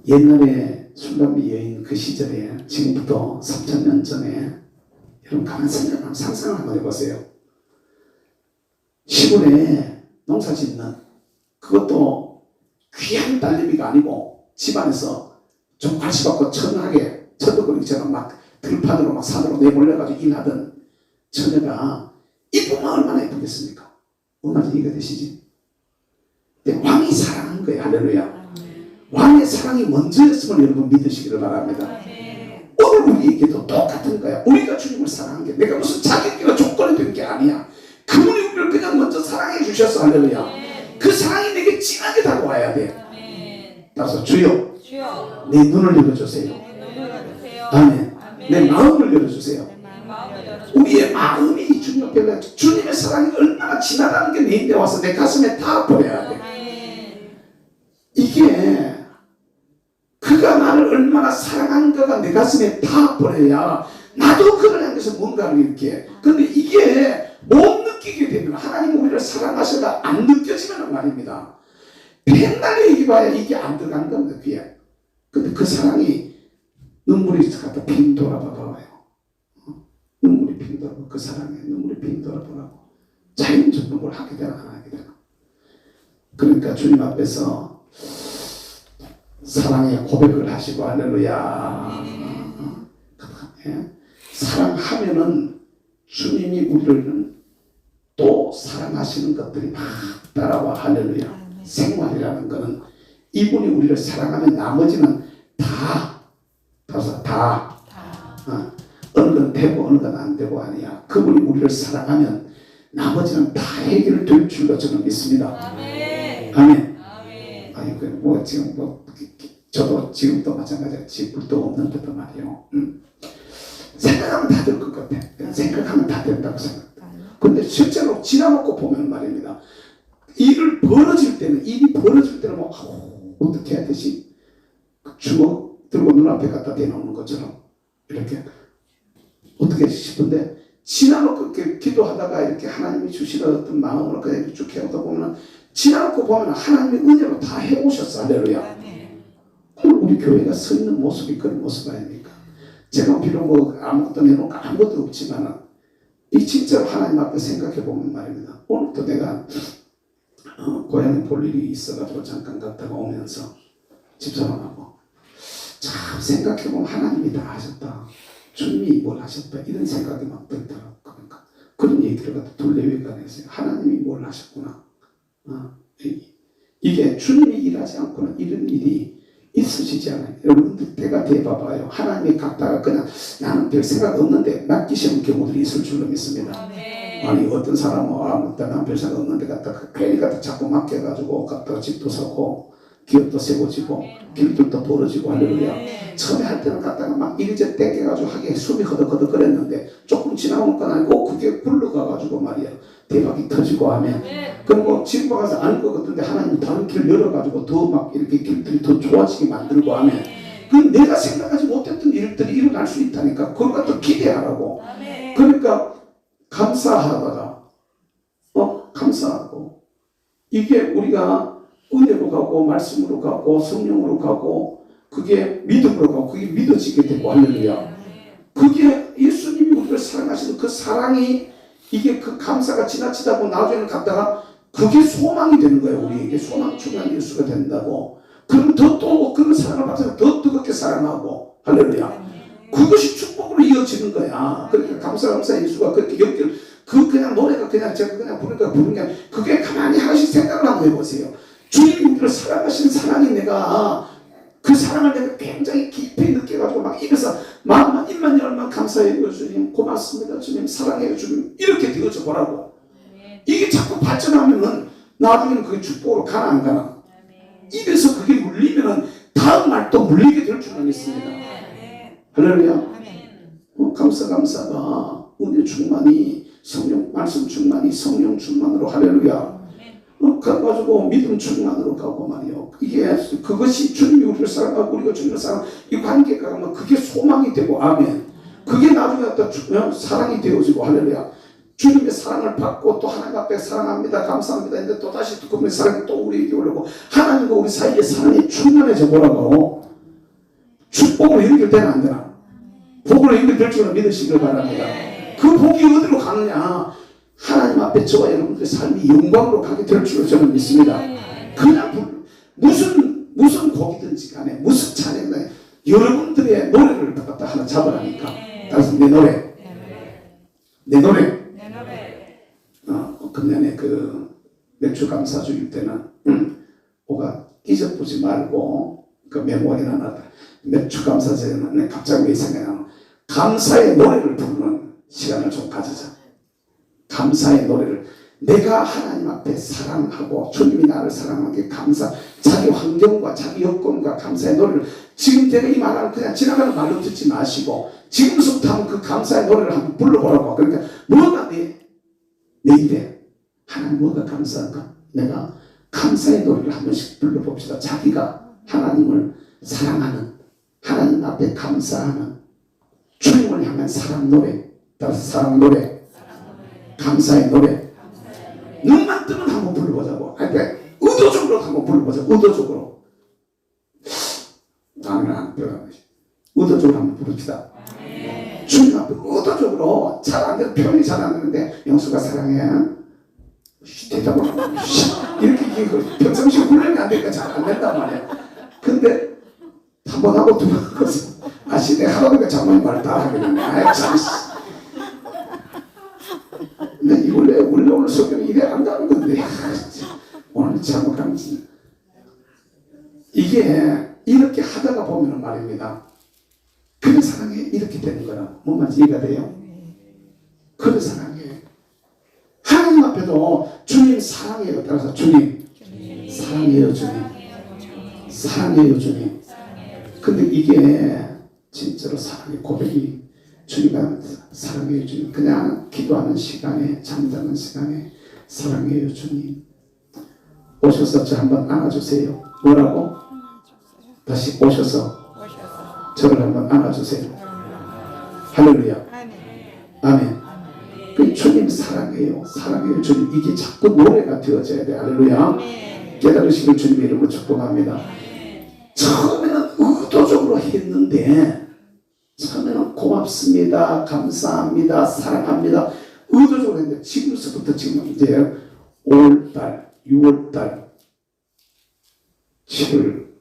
A: 옛날에 술담비 여인 그 시절에 지금부터 3,000년 전에 여러분 가만 상상을 한번 해보세요. 시골에 농사 짓는 그것도 귀한 딸내미가 아니고 집안에서 좀 관심받고 천하게 천덕거리처럼 막 들판으로 막 산으로 내몰려가지고 일하던 처녀가 이쁘면 얼마나 예쁘겠습니까? 얼마나 이해가 되시지? 근데 왕이 사랑한 거예요. 할렐루야. 왕의 사랑이 먼저였음을 여러분 믿으시기를 바랍니다. 오늘 우리에게도 똑같은 거야. 우리가 주님을 사랑한 게 내가 무슨 자격이나 조건이 된 게 아니야. 그분이 우리를 그냥 먼저 사랑해 주셨어. 할렐루야. 그 사랑이 내게 진하게 다가와야 돼. 따라서 주여 내 눈을 열어주세요. 아멘. 내 마음을 열어주세요. 우리의 마음이 주님 앞에 주님의 사랑이 얼마나 진하다는 게 내 입에 와서 내 가슴에 다 버려야 돼. 이게 그가 나를 얼마나 사랑한가가 내 가슴에 다 버려야 나도 그를 향해서 뭔가를 이렇게. 근데 이게 못 느끼게 되면 하나님 우리를 사랑하셔가 안 느껴지면 말입니다. 맨날 얘기봐야 이게 안 들어간 겁니다. 그게. 근데 그 사랑이 눈물이 갖다 빙 돌아봐봐요. 눈물이 빙 돌아봐. 그 사랑에 눈물이 빙 돌아보라고. 자연적으로 뭘 하게 되나 안 하게 되나. 그러니까 주님 앞에서 사랑의 고백을 하시고 할렐루야. 사랑하면은 주님이 우리를 또 사랑하시는 것들이 막 따라와. 할렐루야. 생활이라는 것은 이분이 우리를 사랑하면 나머지는 다 어느 건 되고 어느 건 안 되고 아니야. 그분이 우리를 사랑하면 나머지는 다 해결될 줄로 저는 믿습니다. 아멘. 아니 뭐 지금 뭐 저도 지금도 마찬가지야. 집불도 없는데도 말이요. 생각하면 다 될 것 같아. 생각하면 다 된다고 생각해. 근데 실제로 지나놓고 보면 말입니다. 일이 벌어질 때는 뭐 어떻게 해야 되지? 주먹 들고 눈앞에 갖다 대놓는 것처럼 이렇게 어떻게 싶은데 지나놓고 이렇게 기도하다가 이렇게 하나님이 주시는 어떤 마음으로 그냥 이렇게 쭉 해오다 보면 지나놓고 보면 하나님의 은혜로 다 해오셨어. 할렐루야. 오늘 우리 교회가 서 있는 모습이 그런 모습 아닙니까? 제가 비록 뭐 아무것도 내놓고 아무것도 없지만 이 진짜로 하나님 앞에 생각해 보면 말입니다. 오늘도 내가 고향에 볼 일이 있어가지고 잠깐 갔다가 오면서 집사람하고 참 생각해 보면 하나님이 다 하셨다. 주님이 뭘 하셨다. 이런 생각이 막 들더라고요. 그러니까 그런 얘기를 갖다 둘레외관에서 하나님이 뭘 하셨구나. 이게 주님이 일하지 않고는 이런 일이 있으시지 않아요. 여러분들 때가 돼봐봐요. 하나님이 갔다가 그냥 나는 별 생각 없는데 맡기시는 경우들이 있을 줄로 믿습니다. 아니 어떤 사람은 난 별 생각 없는데 갔다가 괜히 갖다 자꾸 맡겨가지고 갔다가 집도 사고 기업도 세워지고 길들도 벌어지고 할렐루야. 처음에 할 때는 갔다가 막 이리저리 땡겨가지고 하게 숨이 허덕허덕 그랬는데 조금 지나온 건 아니고 그게 굴러가가지고 말이야 대박이 터지고 하면 그리고 지금 가서 아닐 것 같은데 하나님 다른 길을 열어가지고 더 막 이렇게 길들이 더 좋아지게 만들고 하면 그 내가 생각하지 못했던 일들이 일어날 수 있다니까. 그걸 갖다 기대하라고. 그러니까 감사하다가 감사하고 이게 우리가 은혜로 가고 말씀으로 가고 성령으로 가고 그게 믿음으로 가고 그게 믿어지게 되고 할렐루야. 그게 예수님이 우리를 사랑하시는 그 사랑이 이게 그 감사가 지나치다 보면 나중에는 갔다가 그게 소망이 되는 거예요. 우리에게 소망 충만 예수가 된다고. 그럼 또 그런 사랑을 받아서 더 뜨겁게 사랑하고 할렐루야. 그것이 축복으로 이어지는 거야. 그러니까 감사 예수가 그렇게 연결 그냥 노래가 그냥 제가 그냥 부르는 게 아니라 그게 가만히 하나씩 생각을 한번 해보세요. 주님이 우리를 사랑하시는 사랑이 내가 그 사랑을 내가 굉장히 깊이 느껴가지고 막 입에서 마음만 입만 열면 감사해요 주님 고맙습니다 주님 사랑해요 주님 이렇게 되어져 보라고. 이게 자꾸 발전하면은 나중에는 그게 축복으로 가나 안 가나. 입에서 그게 물리면은 다음 말 또 물리게 될 줄만 믿습니다. 할렐루야. 감사가 은혜 충만이 성령 말씀 충만이 성령 충만으로 할렐루야. 그래가지고 믿음 충만으로 가고 말이요. 이게 그것이 주님이 우리를 사랑하고 우리가 주님을 사랑 이 관계가 가면 그게 소망이 되고 아멘. 그게 나중에 또 사랑이 되어지고 할렐루야. 주님의 사랑을 받고 또 하나님 앞에 사랑합니다 감사합니다 했는데 또 다시 그분의 사랑이 또 우리에게 오려고 하나님과 우리 사이에 사랑이 충만해져 보라고. 축복으로 연결되나 안 되나? 복으로 연결될 줄을 믿으시길 바랍니다. 그 복이 어디로 가느냐? 하나님 앞에 저와 여러분들의 삶이 영광으로 가게 될 줄을 저는 믿습니다. 그냥 무슨 곡이든지 간에 무슨 찬양이든 여러분들의 노래를 갖다 하나 잡으라니까. 따라서 내 노래 금년에 그 맥주 감사주일 때는 오가 잊어보지 말고 그 메모에 나눴다. 맥주 감사제는 갑자기 왜 생각나는 감사의 노래를 부르는 시간을 좀 가지자. 감사의 노래를 내가 하나님 앞에 사랑하고 주님이 나를 사랑하는 게 감사 자기 환경과 자기 여건과 감사의 노래를 지금 내가 이 말을 그냥 지나가는 말로 듣지 마시고 지금부터 한번 그 감사의 노래를 한번 불러보라고. 그러니까 뭐가 내 입에 하나님 뭐가 감사한가? 내가 감사의 노래를 한 번씩 불러봅시다. 자기가 하나님을 사랑하는 하나님 앞에 감사하는 주님을 향한 사랑 노래. 따라서 사랑 노래 감사의 노래 눈만 뜨면 한번 불러보자고. 그러니까 의도적으로 한번 불러보자고. 의도적으로 나는 안 들어가는 거지. 의도적으로 한번 부릅시다. 주님 앞에 의도적으로 잘 안 되는 표현이 잘 안 되는데 영수가 사랑해 대답을 하고 이렇게 평상시에 훈련이 안 되니까 잘 안 된단 말이야. 근데 한 번 하고 두 번 하고 아시 내가 하다 보니까 장모님 말을 다 하게 되네. 아이 참. 근데 원래 오늘 성경이 이래 안 가는 건데 오늘 잘못한 거지. 이게 이렇게 하다가 보면 말입니다. 그래 사랑해 이렇게 되는 거라. 뭔 말인지 이해가 돼요? 그래 사랑해. 하나님 앞에도 주님 사랑해요. 따라서 주님 사랑해요 주님. 사랑해요 주님. 근데 이게 진짜로 사랑의 고백이 주님과 사랑해요 주님. 그냥 기도하는 시간에 잠자는 시간에 사랑해요 주님. 오셔서 저 한번 안아주세요. 뭐라고? 다시 오셔서 저를 한번 안아주세요. 할렐루야. 아멘. 그 주님 사랑해요. 사랑해요 주님. 이게 자꾸 노래가 되어져야 돼. 할렐루야. 깨달으시길 주님의 이름으로 축복합니다. 처음에는 의도적으로 했는데 처음에는 고맙습니다. 감사합니다. 사랑합니다. 의도적으로 했는데 지금서부터 지금 이제 5월달 6월달 7월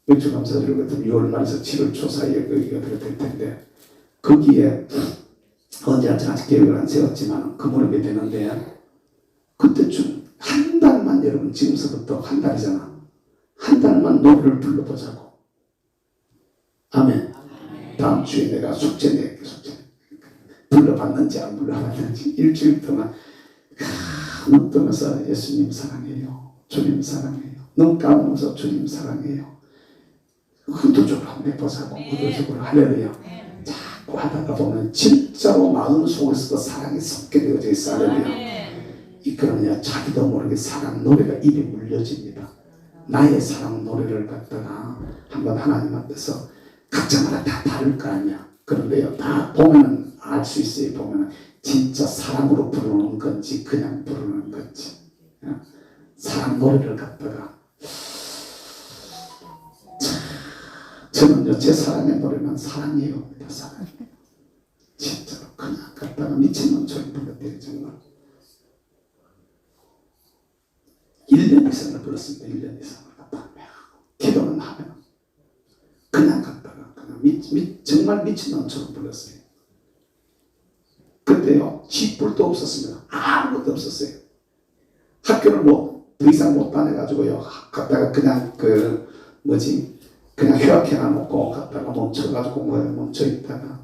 A: 맥주 감사주일 같은 6월 말에서 7월 초 사이에 거기가 될 텐데 거기에 언제 할지 아직 계획을 안 세웠지만 그 무렵에 되는데 그때쯤 한 달만 여러분 지금서부터 한 달이잖아. 한 달만 노래를 불러보자고. 아멘. 다음 주에 내가 숙제 낼게. 숙제 불러봤는지 안 불러봤는지 일주일 동안 눈 뜨면서 예수님 사랑해요. 주님 사랑해요. 눈 감으면서 주님 사랑해요. 의도적으로 한번 해보자고. 의도적으로 할렐루야. 자꾸 하다가 보면 진짜로 마음속에서도 사랑이 섞게 되어져 있어. 할렐루야. 그러냐 자기도 모르게 사랑 노래가 입에 물려집니다. 나의 사랑 노래를 갖다가 한번 하나님 앞에서 각자마다 다 다를 거 아니야. 그런데요 다 보면은 알 수 있어요. 보면은 진짜 사랑으로 부르는 건지 그냥 부르는 건지. 사랑 노래를 갖다가 저는요 제 사랑의 노래는 사랑이에요. 사랑. 진짜로 그냥 갖다가 미친놈처럼 불렀대요. 정말 1년 이상을 불렀습니다. 1년 이상을 갖다가 기도는 하면 그냥 갖다가 그냥 정말 미친놈처럼 불렀어요. 그때요 쥐뿔도 없었습니다. 아무것도 없었어요. 학교를 더 이상 못 다녀가지고요 갖다가 그냥 그냥 휴학해놔 놓고 갖다가 멈춰가지고 공부에 멈춰있다가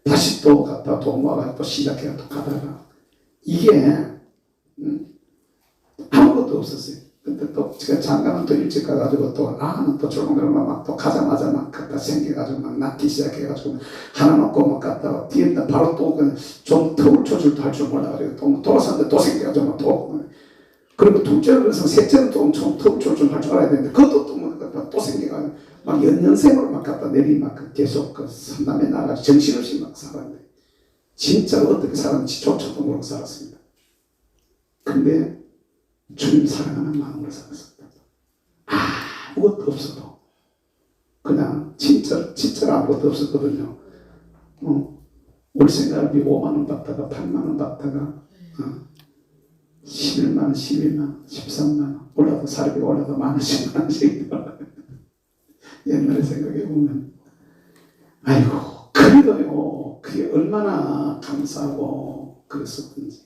A: 다시 또 갖다가 돈 모아가지고 또 시작해가 또 가다가 이게 아무것도 없었어요. 근데 또 제가 장가는 또 일찍 가가지고 또 아는 또 조롱들만 막 또 가자마자 막 갖다 생겨가지고 막 낳기 시작해가지고 하나 놓고 막 갔다가 뒤에 바로 또 좀 터울 조절도 할 줄 몰라가지고 또 돌아섰는데 또 생겨가지고 막 또 그리고 둘째로 그래서 셋째는 또 엄청 터울 조절 할 줄 알아야 되는데 그것도 또 생겨가지고 막 연년생으로 막 갖다 내리 막 계속 그 선남에 나가지고 정신없이 막 살았는데 진짜로 어떻게 살았는지 조차도 모르고 살았습니다. 근데 주님 사랑하는 마음으로 살았습니다. 아무것도 없어도 그냥 진짜로 아무것도 없었거든요. 우리 생활비 5만원 받다가 8만원 받다가 11만원, 12만원, 13만원 올라도 사료비가 올라도 만원씩 옛날에 생각해보면 아이고 그래도요 그게 얼마나 감사하고 그랬었던지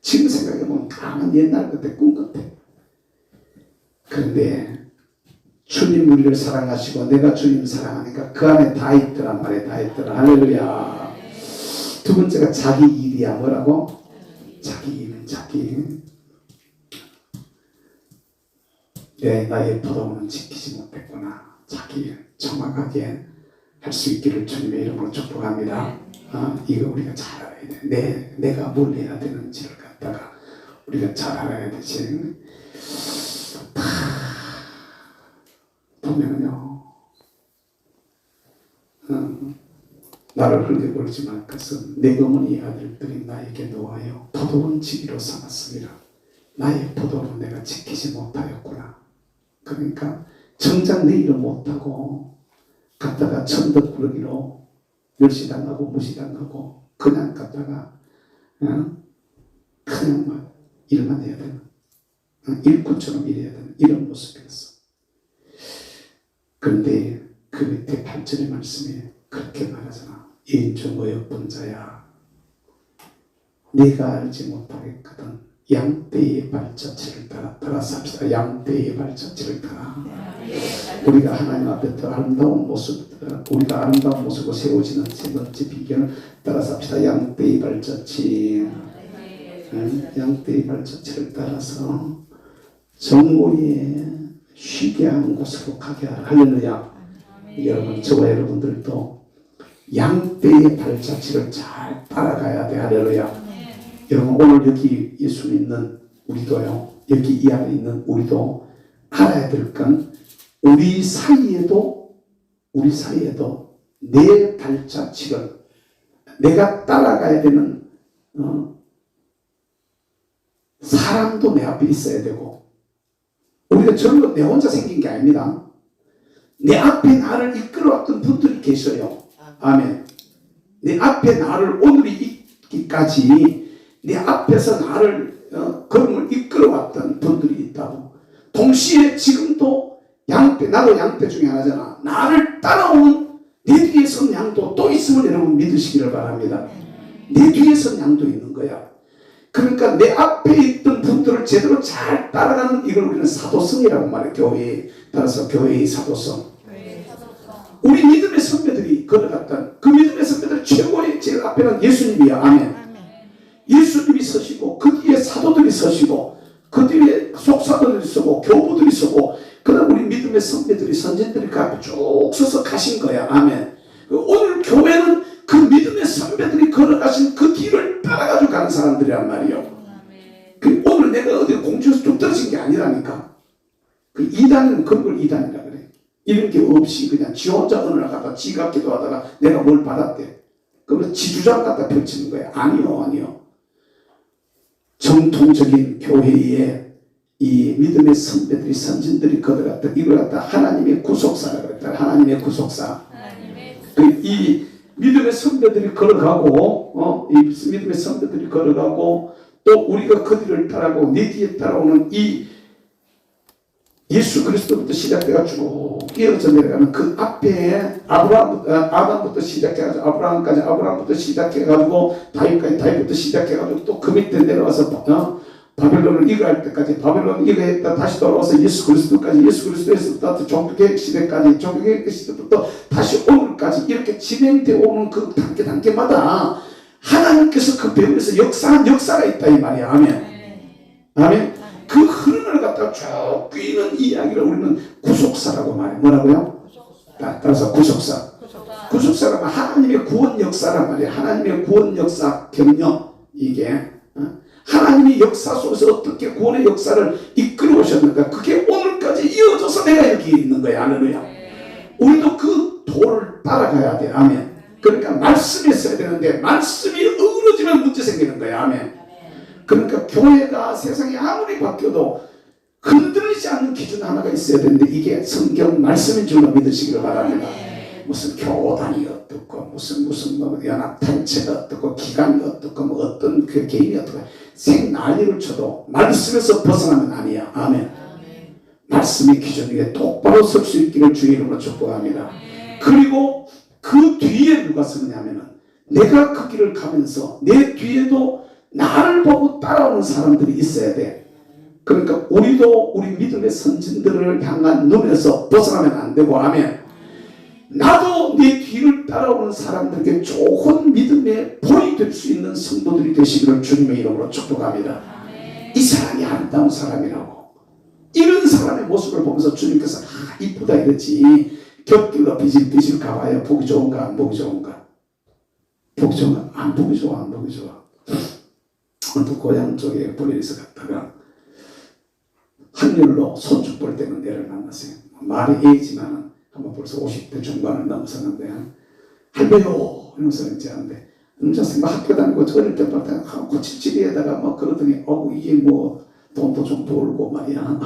A: 지금 생각해보면 가만 옛날 그때 꿈 같아. 그런데 주님 우리를 사랑하시고 내가 주님 사랑하니까 그 안에 다 있더란 말이야. 다 있더라. 할렐루야. 두 번째가 자기 일이야. 뭐라고? 자기 일은 자기 일. 나의 포도원은 지키지 못했구나. 자기 일 정확하게 할 수 있기를 주님의 이름으로 축복합니다. 이거 우리가 잘 알아야 돼. 내가 뭘 해야 되는지를 갖다가 우리가 잘 알아야 되지. 보면요, 나를 흘려버리지 말 것은 내 어머니 아들들이 나에게 놓아요 포도원 지기로 삼았습니다. 나의 포도원은 내가 지키지 못하였구나. 그러니까 정작 내 일을 못하고 갔다가 천덕꾸러기로 멸시당하고 무시당하고 그냥 갔다가 그냥 막 일만 해야 되는 일꾼처럼 일해야 되는 이런 모습이었어. 그런데 그 밑에 8절의 말씀에 그렇게 말하잖아. 인중 어여쁜 자야 네가 알지 못하겠거든 양떼의 발자취를 따라 삽시다. 양떼의 발자취를 따라 우리가 하나님 앞에 더 아름다운 모습 우리가 아름다운 모습으로 세워지는 세 번째 비결을 따라 삽시다. 양떼의 발자취 양떼의 발자취를 따라서 정오에 쉬게 하는 곳으로 가게 하라. 할렐루야. 여러분 저와 여러분들도 양떼의 발자취를 잘 따라가야 돼. 할렐루야. 여러분 오늘 여기 예수 믿는 우리도요. 여기 이 안에 있는 우리도 알아야 될 건 우리 사이에도 내 발자취를 내가 따라가야 되는 사람도 내 앞에 있어야 되고 우리가 절로 내 혼자 생긴 게 아닙니다. 내 앞에 나를 이끌어왔던 분들이 계셔요. 아멘. 내 앞에 나를 오늘이 있기까지 내 앞에서 나를 걸음을 이끌어왔던 분들이 있다고. 동시에 지금도 나도 양떼 중에 하나잖아. 나를 따라오는 내 뒤에 선 양도 또 있음을 여러분 믿으시기를 바랍니다. 내 뒤에 선 양도 있는 거야. 그러니까 내 앞에 있던 분들을 제대로 잘 따라가는 이걸 우리는 사도성이라고 말해. 교회에 따라서 교회의 사도성. 우리 믿음의 선배들이 걸어갔던 그 믿음의 선배들 최고의 제일 앞에는 예수님이야. 아멘. 예수님이 서시고 그 뒤에 사도들이 서시고 그 뒤에 속사도들이 서고 교부들이 서고 그다음 우리 믿음의 선배들이 선진들이 그 앞에 쭉 서서 가신 거야. 아멘. 오늘 교회는 그 믿음의 선배들이 걸어가신 그 길을 따라가지고 가는 사람들이란 말이요. 오늘 내가 어디 공주에서 뚝 떨어진 게 아니라니까. 그 이단은 그걸 이단이라 그래. 이런 게 없이 그냥 지 혼자 어느 날 갔다 지가 기도하다가 내가 뭘 받았대. 그러면 지주장 갖다 펼치는 거야. 아니요. 정통적인 교회에 이 믿음의 선배들이 선진들이 걸어갔다 이걸 갖다 하나님의 구속사라 그랬다. 하나님의 구속사. 이 믿음의 선배들이 걸어가고 이 믿음의 선배들이 걸어가고 또 우리가 그 뒤를 따라가고 내 뒤에 따라오는 이 예수 그리스도부터 시작돼가 쭉 이어져 내려가는 그 앞에 아담부터 시작해가지고 아브라함부터 시작해가지고 다윗부터 시작해가지고 또 그 밑에 내려와서 바벨론을 이거할 때까지 바벨론을 이거했다 다시 돌아와서 예수 그리스도에서부터 종교개혁 시대까지 종교개혁 시대부터 다시 오늘까지 이렇게 진행되어 오는 그 단계마다 하나님께서 그 배후에서 역사한 역사가 있다 이 말이야. 아멘. 아멘. 그 흐름을 갖다가 쭉 끼는 이야기를 우리는 구속사라고 말해. 뭐라고요? 따라서 구속사. 구속사라면 하나님의 구원 역사란 말이에요. 하나님의 구원 역사 경영. 이게 하나님의 역사 속에서 어떻게 구원의 역사를 이끌어 오셨는가. 그게 오늘까지 이어져서 내가 여기 있는 거야. 할렐루야. 우리도 그 도를 따라가야 돼. 아멘. 그러니까 말씀이 있어야 되는데 말씀이 어우러지면 문제 생기는 거야. 아멘. 그러니까 교회가 세상이 아무리 바뀌어도 흔들리지 않는 기준 하나가 있어야 되는데 이게 성경 말씀인 줄로 믿으시기를 바랍니다. 무슨 교단이 어떻고 무슨 뭐 연합단체가 어떻고 기관이 어떻고 뭐 어떤 그 개인이 어떻고 생난리를 쳐도 말씀에서 벗어나면 아니야. 아멘. 말씀의 기준 위에 똑바로 설 수 있기를 주의 이름으로 축복합니다. 그리고 그 뒤에 누가 서느냐면은 내가 그 길을 가면서 내 뒤에도 나를 보고 따라오는 사람들이 있어야 돼. 그러니까 우리도 우리 믿음의 선진들을 향한 눈에서 벗어나면 안 되고, 아멘. 나도 내 뒤를 따라오는 사람들에게 좋은 믿음의 본이 될 수 있는 성도들이 되시기를 주님의 이름으로 축복합니다. 이 사람이 아름다운 사람이라고. 이런 사람의 모습을 보면서 주님께서 이쁘다 이러지. 곁길로 비실비실 가봐야 보기 좋은가 안 보기 좋은가? 보기 좋은가? 안 보기 좋아 안 보기 좋아. 어느 고향 쪽에 볼일에서 갔다가 한율로 손주 볼 때는 애를 만났어요. 말이 A지만은 한번 벌써 50대 중반을 넘어섰는데 할배요 이러면서 이제 하는데 남자생과 학교 다니고 어릴 때부터 고칠집에다가 뭐 그러더니 이게 뭐 돈도 좀 벌고 말이야.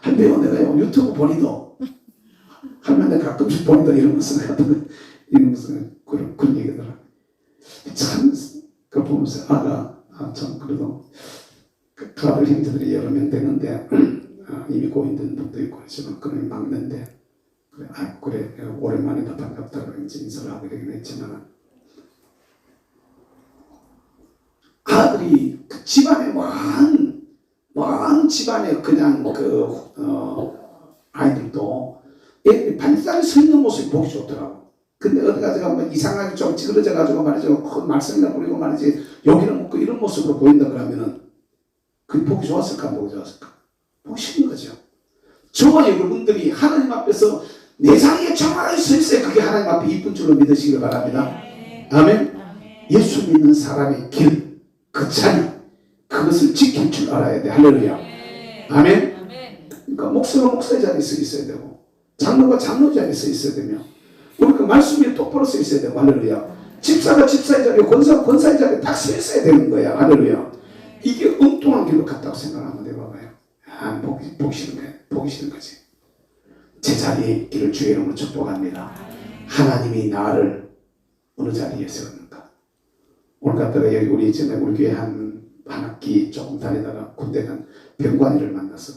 A: 할배요 내가요 유튜브 보니도 할머니 가끔씩 보니도 이러면서 그런 얘기더라. 참 그거 보면서 참 그래도 가을 형제들이 여러 명 되는데 이미 고인된 분도 있고 그렇지만 그놈이 막는데 그래 오랜만이다 반갑다고 이제 인사를 하고 이러긴 했지만 아들이 그 집안에 뭐한 집안에 그냥 아이들도 애들이 반짝이 서 있는 모습이 보기 좋더라고. 근데 어디 가서 뭐 이상하게 좀 찌그러져 가지고 말이죠. 큰 말씀이나 부리고 말이지 여기는 먹고 이런 모습으로 보인다 그러면은 그게 보기 좋았을까 안 보기 좋았을까? 보기 싫은 거죠. 저와 여러분들이 하나님 앞에서 내 자리에 정확하게 서 있어야 그게 하나님 앞에 이쁜 줄로 믿으시길 바랍니다. 아멘. 예수 믿는 사람의 길, 그 자리, 그것을 지킬 줄 알아야 돼. 할렐루야. 아멘. 그러니까 목사가 목사의 자리에 서 있어야 되고 장로가 장로 자리에 서 있어야 되며 우리 그 말씀이 똑바로 서 있어야 되고 할렐루야. 집사가 집사의 자리에 권사가 권사의 자리에 딱 서 있어야 되는 거야. 할렐루야. 이게 엉뚱한 길로 갔다고 생각하면 해봐봐요. 보기 싫은 거야. 보기 싫은 거지. 제 자리에 있기를 주의 이름으로 축복합니다. 하나님이 나를 어느 자리에 세웠는가. 오늘 갔다가 여기 우리 전에 우리 교회 한 학기 조금 다니다가 군대 간 병관이를 만났어.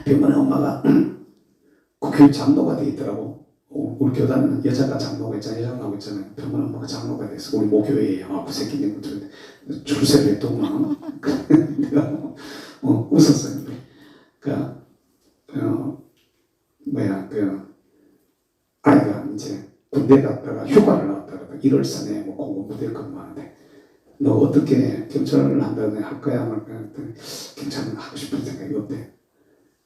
A: 병관의 엄마가 그 교회 장로가 돼 있더라고. 우리 교단은 여자가 장로가 있잖아요. 여자가 있잖아요. 병관 엄마가 장로가 돼서 우리 모교회에 그 새끼님 줄세를 했더구나. 내가 웃었어요. 아이가 이제 군대 갔다가 휴가를 나왔다가 1월선에 공군부대에 근무하는데 너 어떻게 경찰을 한다더니 할 거야? 말 거야? 경찰은 하고 싶은 생각이 없대.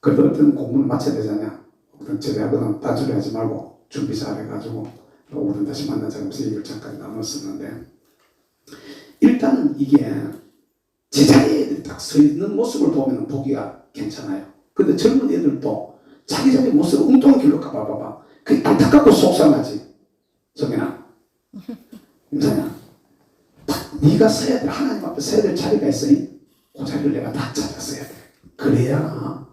A: 그래도 어떤 공부를 마쳐야 되잖아. 제대하거든 딴소리 하지 말고 준비 잘 해가지고 오늘 다시 만나자 하면서 얘기를 잠깐 나눴었는데 일단은 이게 제자리에 딱 서 있는 모습을 보면 보기가 괜찮아요. 근데 젊은 애들도 자기 자기 모습을 엉뚱한 길로 가봐봐. 그게 안타깝고 속상하지. 정연아, 임사야, 네가 서야 될 하나님 앞에 서야 될 자리가 있으니 그 자리를 내가 다 찾았어야 돼. 그래야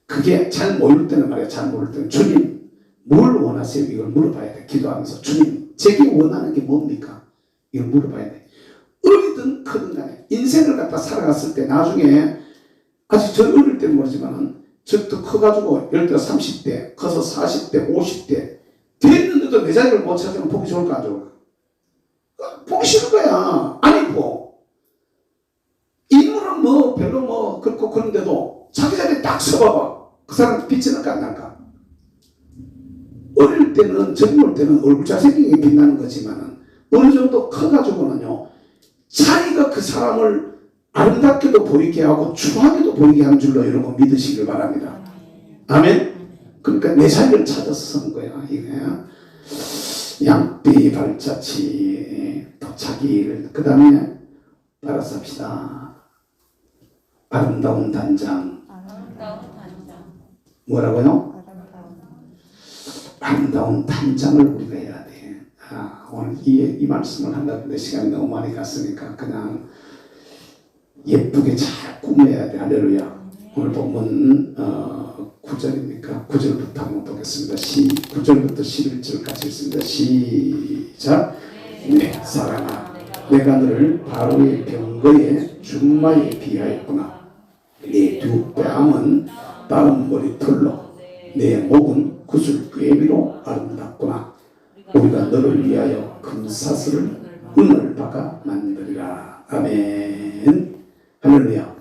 A: 그게 잘 모를 때는 말이야. 잘 모를 때는 주님 뭘 원하세요? 이걸 물어봐야 돼. 기도하면서 주님 제게 원하는 게 뭡니까? 이걸 물어봐야 돼. 어리든 크든 간에 인생을 갖다 살아갔을 때 나중에 아직 저 어릴 때는 모르지만은 저도 커가지고 예를 들어 30대 커서 40대 50대 됐는데도 내 자리를 못 찾으면 보기 좋을까 안 좋을까? 보기 싫은 거야. 안 이뻐. 인물은 뭐 별로 뭐 그렇고 그런데도 자기 자리에 딱 서봐봐. 그 사람 빛이 날까 안 날까? 어릴 때는 젊을 때는 얼굴 잘생긴 게 빛나는 거지만은 어느 정도 커가지고는요 자기가 그 사람을 아름답게도 보이게 하고 추하게도 보이게 하는 줄로 여러분 믿으시길 바랍니다. 아멘. 그러니까 내 자리를 찾아서 선 거야. 이게 양떼 발자취 또 자기를 그 다음에 따라서 합시다. 아름다운 단장. 뭐라고요? 아름다운 단장을 우리가 해야 돼. 오늘 이 말씀을 하려는데 시간이 너무 많이 갔으니까 그냥 예쁘게 잘 꾸며야 돼. 할렐루야. 오늘 본문 9절입니까? 9절부터 한번 보겠습니다. 9절부터 11절까지 있습니다. 시작. 네, 사랑아, 내가 너를 바로의 병거에 준마에 비하였구나. 네 두 뺨은 다른 머리털로, 내 목은 구슬꿰비로 아름답구나. 우리가 너를 위하여 금사슬을 은을 박아 만들리라. 아멘. 할렐루야.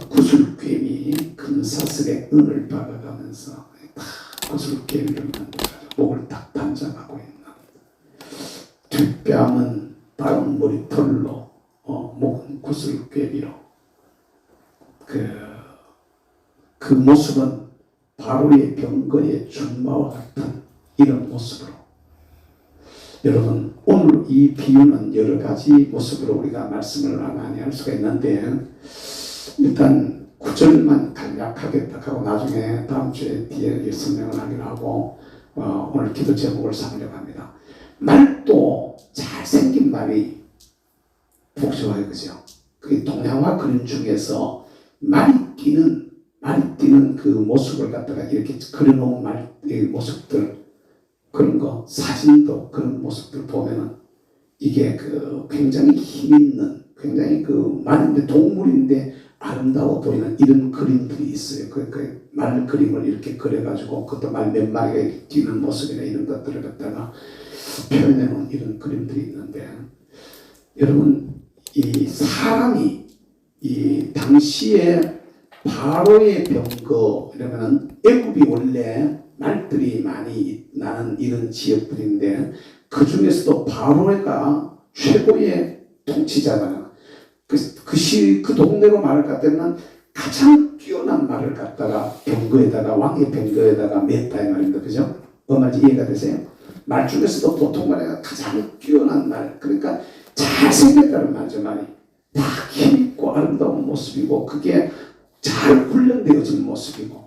A: 구슬꿰비 금사슬에 은을 박아가면서 구슬꿰비를 만들어가지고 목을 딱 단장하고 있는 뒷뺨은 다른 머리털로 목은 구슬꿰비로 그 모습은 바로의 병거의 준마와 같은 이런 모습으로 여러분 오늘 이 비유는 여러 가지 모습으로 우리가 말씀을 많이 할 수가 있는데 일단 9절만 간략하게 딱 하고 나중에 다음 주에 뒤에 설명을 하기로 하고 오늘 기도 제목을 삼으려고 합니다. 말도 잘생긴 말이 복잡해요. 그죠? 그 동양화 그림 중에서 말이 뛰는 그 모습을 갖다가 이렇게 그려놓은 말의 모습들 그런 거 사진도 그런 모습들 보면은 이게 굉장히 힘있는 굉장히 말인데 동물인데 아름다워 보이는 이런 그림들이 있어요. 그 말 그림을 이렇게 그려가지고 그것도 말 몇 마리가 이렇게 뛰는 모습이나 이런 것들을 갖다가 표현해 놓은 이런 그림들이 있는데 여러분 이 사람이 이 당시에 바로의 병거 이러면은 애굽이 원래 말들이 많이 나는 이런 지역들인데 그 중에서도 바로가 최고의 통치자잖아. 그 동네로 말을 갖다는 가장 뛰어난 말을 갖다가 병거에다가 왕의 병거에다가 맸다 이 말입니다. 그죠? 말인지 이해가 되세요? 말 중에서도 보통 말이 가장 뛰어난 말 그러니까 잘생겼다는 말이죠. 말이 다 힘있고 아름다운 모습이고 그게 잘 훈련되어진 모습이고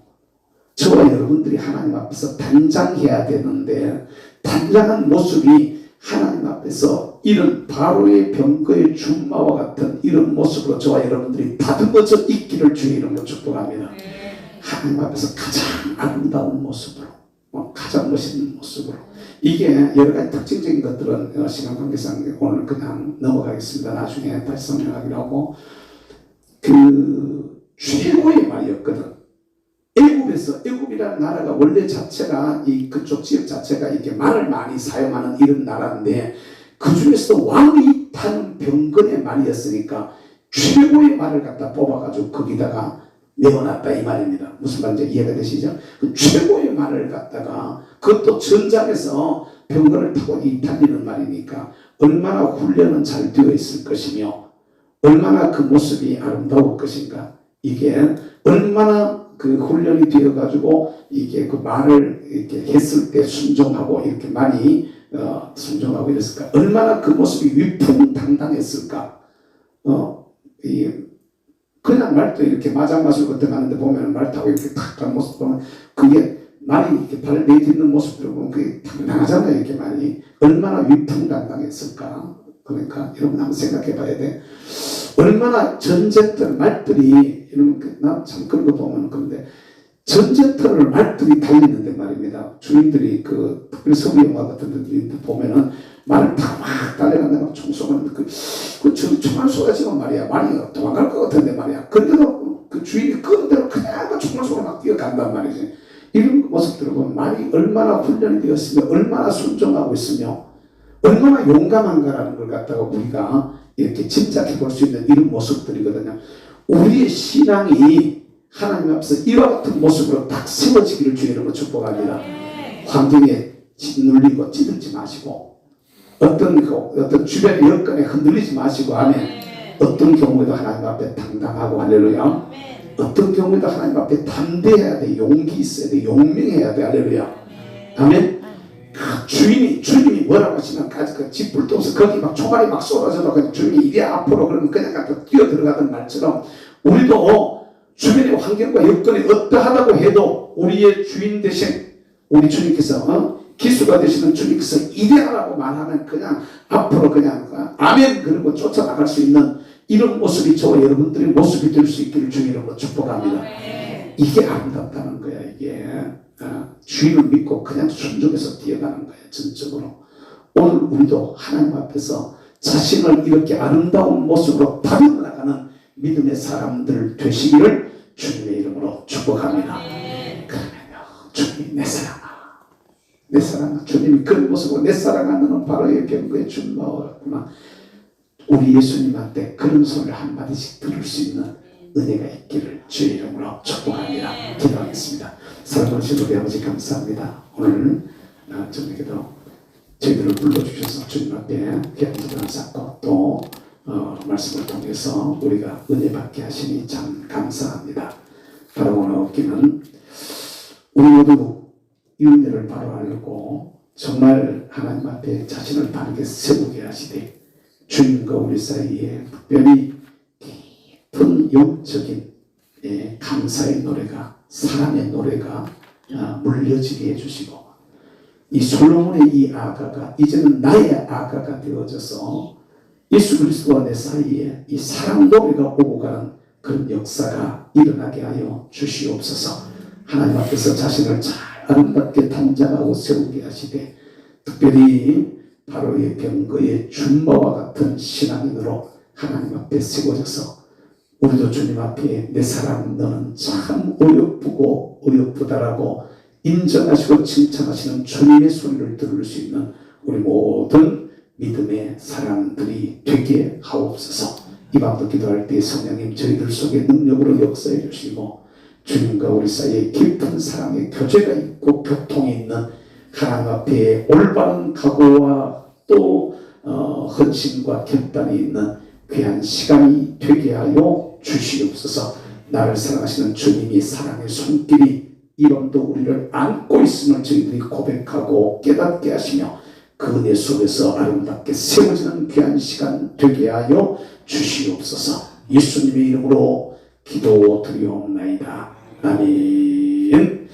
A: 저와 여러분들이 하나님 앞에서 단장해야 되는데 단장한 모습이 하나님 앞에서 이런 바로의 병거의 준마와 같은 이런 모습으로 저와 여러분들이 다듬어져 있기를 주의 이름으로 축복합니다. 하나님 앞에서 가장 아름다운 모습으로 가장 멋있는 모습으로 이게 여러 가지 특징적인 것들은 시간 관계상 오늘 그냥 넘어가겠습니다. 나중에 다시 설명하기로 하고 그 최고의 말이었거든. 애굽이라는 나라가 원래 자체가 그쪽 지역 자체가 이렇게 말을 많이 사용하는 이런 나라인데 그 중에서도 왕이 타는 병건의 말이었으니까 최고의 말을 갖다 뽑아가지고 거기다가 내어놨다 이 말입니다. 무슨 말인지 이해가 되시죠? 그 최고의 말을 갖다가 그것도 전장에서 병거를 타고 달리는 말이니까 얼마나 훈련은 잘 되어 있을 것이며 얼마나 그 모습이 아름다울 것인가 이게 얼마나 그 훈련이 되어가지고 이게 그 말을 이렇게 했을 때 순종하고 이렇게 많이 순종하고 이랬을까 얼마나 그 모습이 위풍당당했을까 그냥 말도 이렇게 마장마술 같은 거 하는데 보면 말 타고 이렇게 탁 한 모습 보면 그게 말이 이렇게 발 내딛는 모습들을 보면 그게 당당하잖아요. 이렇게 많이 얼마나 위풍당당했을까. 그러니까 여러분 한번 생각해 봐야 돼. 얼마나 전쟁터 말들이 이런 나참 그런 거 보면 그런데 전쟁터를 말들이 달리는데 말입니다. 주인들이 특별히 서부 영화 같은 데 보면은 말을 다 막 달려가는데 막 총 쏘는데 총알 쏘아지면 말이야 말이 도망갈 것 같은데 말이야. 근데도 그 주인이 끄는 대로 그냥 총알 쏘고 막 뛰어간단 말이지. 이런 모습들을 보면 말이 얼마나 훈련이 되었으며 얼마나 순종하고 있으며 얼마나 용감한가라는 걸 갖다가 우리가 이렇게 짐작해 볼 수 있는 이런 모습들이거든요. 우리의 신앙이 하나님 앞에서 이와 같은 모습으로 딱 세워지기를 주의로 축복합니다. 환경에 짓눌리고 찌들지 마시고 어떤 주변의 여건에 흔들리지 마시고 아멘. 어떤 경우에도 하나님 앞에 당당하고 할렐루야. 어떤 경우에도 하나님 앞에 담대해야 돼. 용기 있어야 돼. 용맹해야 돼. 할렐루야. 아멘. 주님이 뭐라고 하시면 그 짓불도 없어. 거기 막 총알이 막 쏟아져도 그냥 주님이 이리 앞으로 그러면 그냥 갖다 뛰어 들어가던 말처럼 우리도 주변의 환경과 여건이 어떠하다고 해도 우리의 주인 대신 우리 주님께서 기수가 되시는 주님께서 이래하라고 말하면 그냥 앞으로 그냥 아멘 그러고 쫓아나갈 수 있는 이런 모습이 저와 여러분들의 모습이 될 수 있기를 주의 이름으로 축복합니다. 이게 아름답다는 거야. 이게 주인을 믿고 그냥 순종해서 뛰어가는 거야. 전적으로 오늘 우리도 하나님 앞에서 자신을 이렇게 아름다운 모습으로 바꿔나가는 믿음의 사람들 되시기를 주님의 이름으로 축복합니다. 그러면요 주님이 내 사랑아 주님이 그런 모습으로 내 사랑하는 바로 이 병거에 준마하구나. 우리 예수님한테 그런 소리를 한마디씩 들을 수 있는 은혜가 있기를 주의 이름으로 축복합니다. 기도하겠습니다. 사랑하신 우리 아버지 감사합니다. 오늘 저녁에도 저희들을 불러주셔서 주님 앞에 귀한 기도를 쌓고 또 말씀을 통해서 우리가 은혜 받게 하시니 참 감사합니다. 바라보는 얻기는 우리 모두 이 은혜를 바로 알고 정말 하나님 앞에 자신을 바르게 세우게 하시되 주님과 우리 사이에 특별히 깊은 영적인 감사의 노래가 사랑의 노래가 물려지게 해주시고 이 솔로몬의 이 아가가 이제는 나의 아가가 되어져서 예수 그리스도와 내 사이에 이 사랑 노래가 오고 가는 그런 역사가 일어나게 하여 주시옵소서. 하나님 앞에서 자신을 잘 아름답게 단장하고 세우게 하시되 특별히 바로 이 병거의 준마와 같은 신앙인으로 하나님 앞에 세워져서 우리도 주님 앞에 내 사랑 너는 참 어여쁘고 어여쁘다라고 인정하시고 칭찬하시는 주님의 소리를 들을 수 있는 우리 모든 믿음의 사람들이 되게 하옵소서. 이 밤도 기도할 때 성령님 저희들 속에 능력으로 역사해 주시고 주님과 우리 사이에 깊은 사랑의 교제가 있고 교통이 있는 하나님 앞에 올바른 각오와 또 헌신과 결단이 있는 귀한 시간이 되게 하여 주시옵소서. 나를 사랑하시는 주님이 사랑의 손길이 이 밤도 우리를 안고 있음을 저희들이 고백하고 깨닫게 하시며 그 은혜 속에서 아름답게 세워지는 귀한 시간 되게 하여 주시옵소서. 예수님의 이름으로 기도드리옵나이다. 아멘.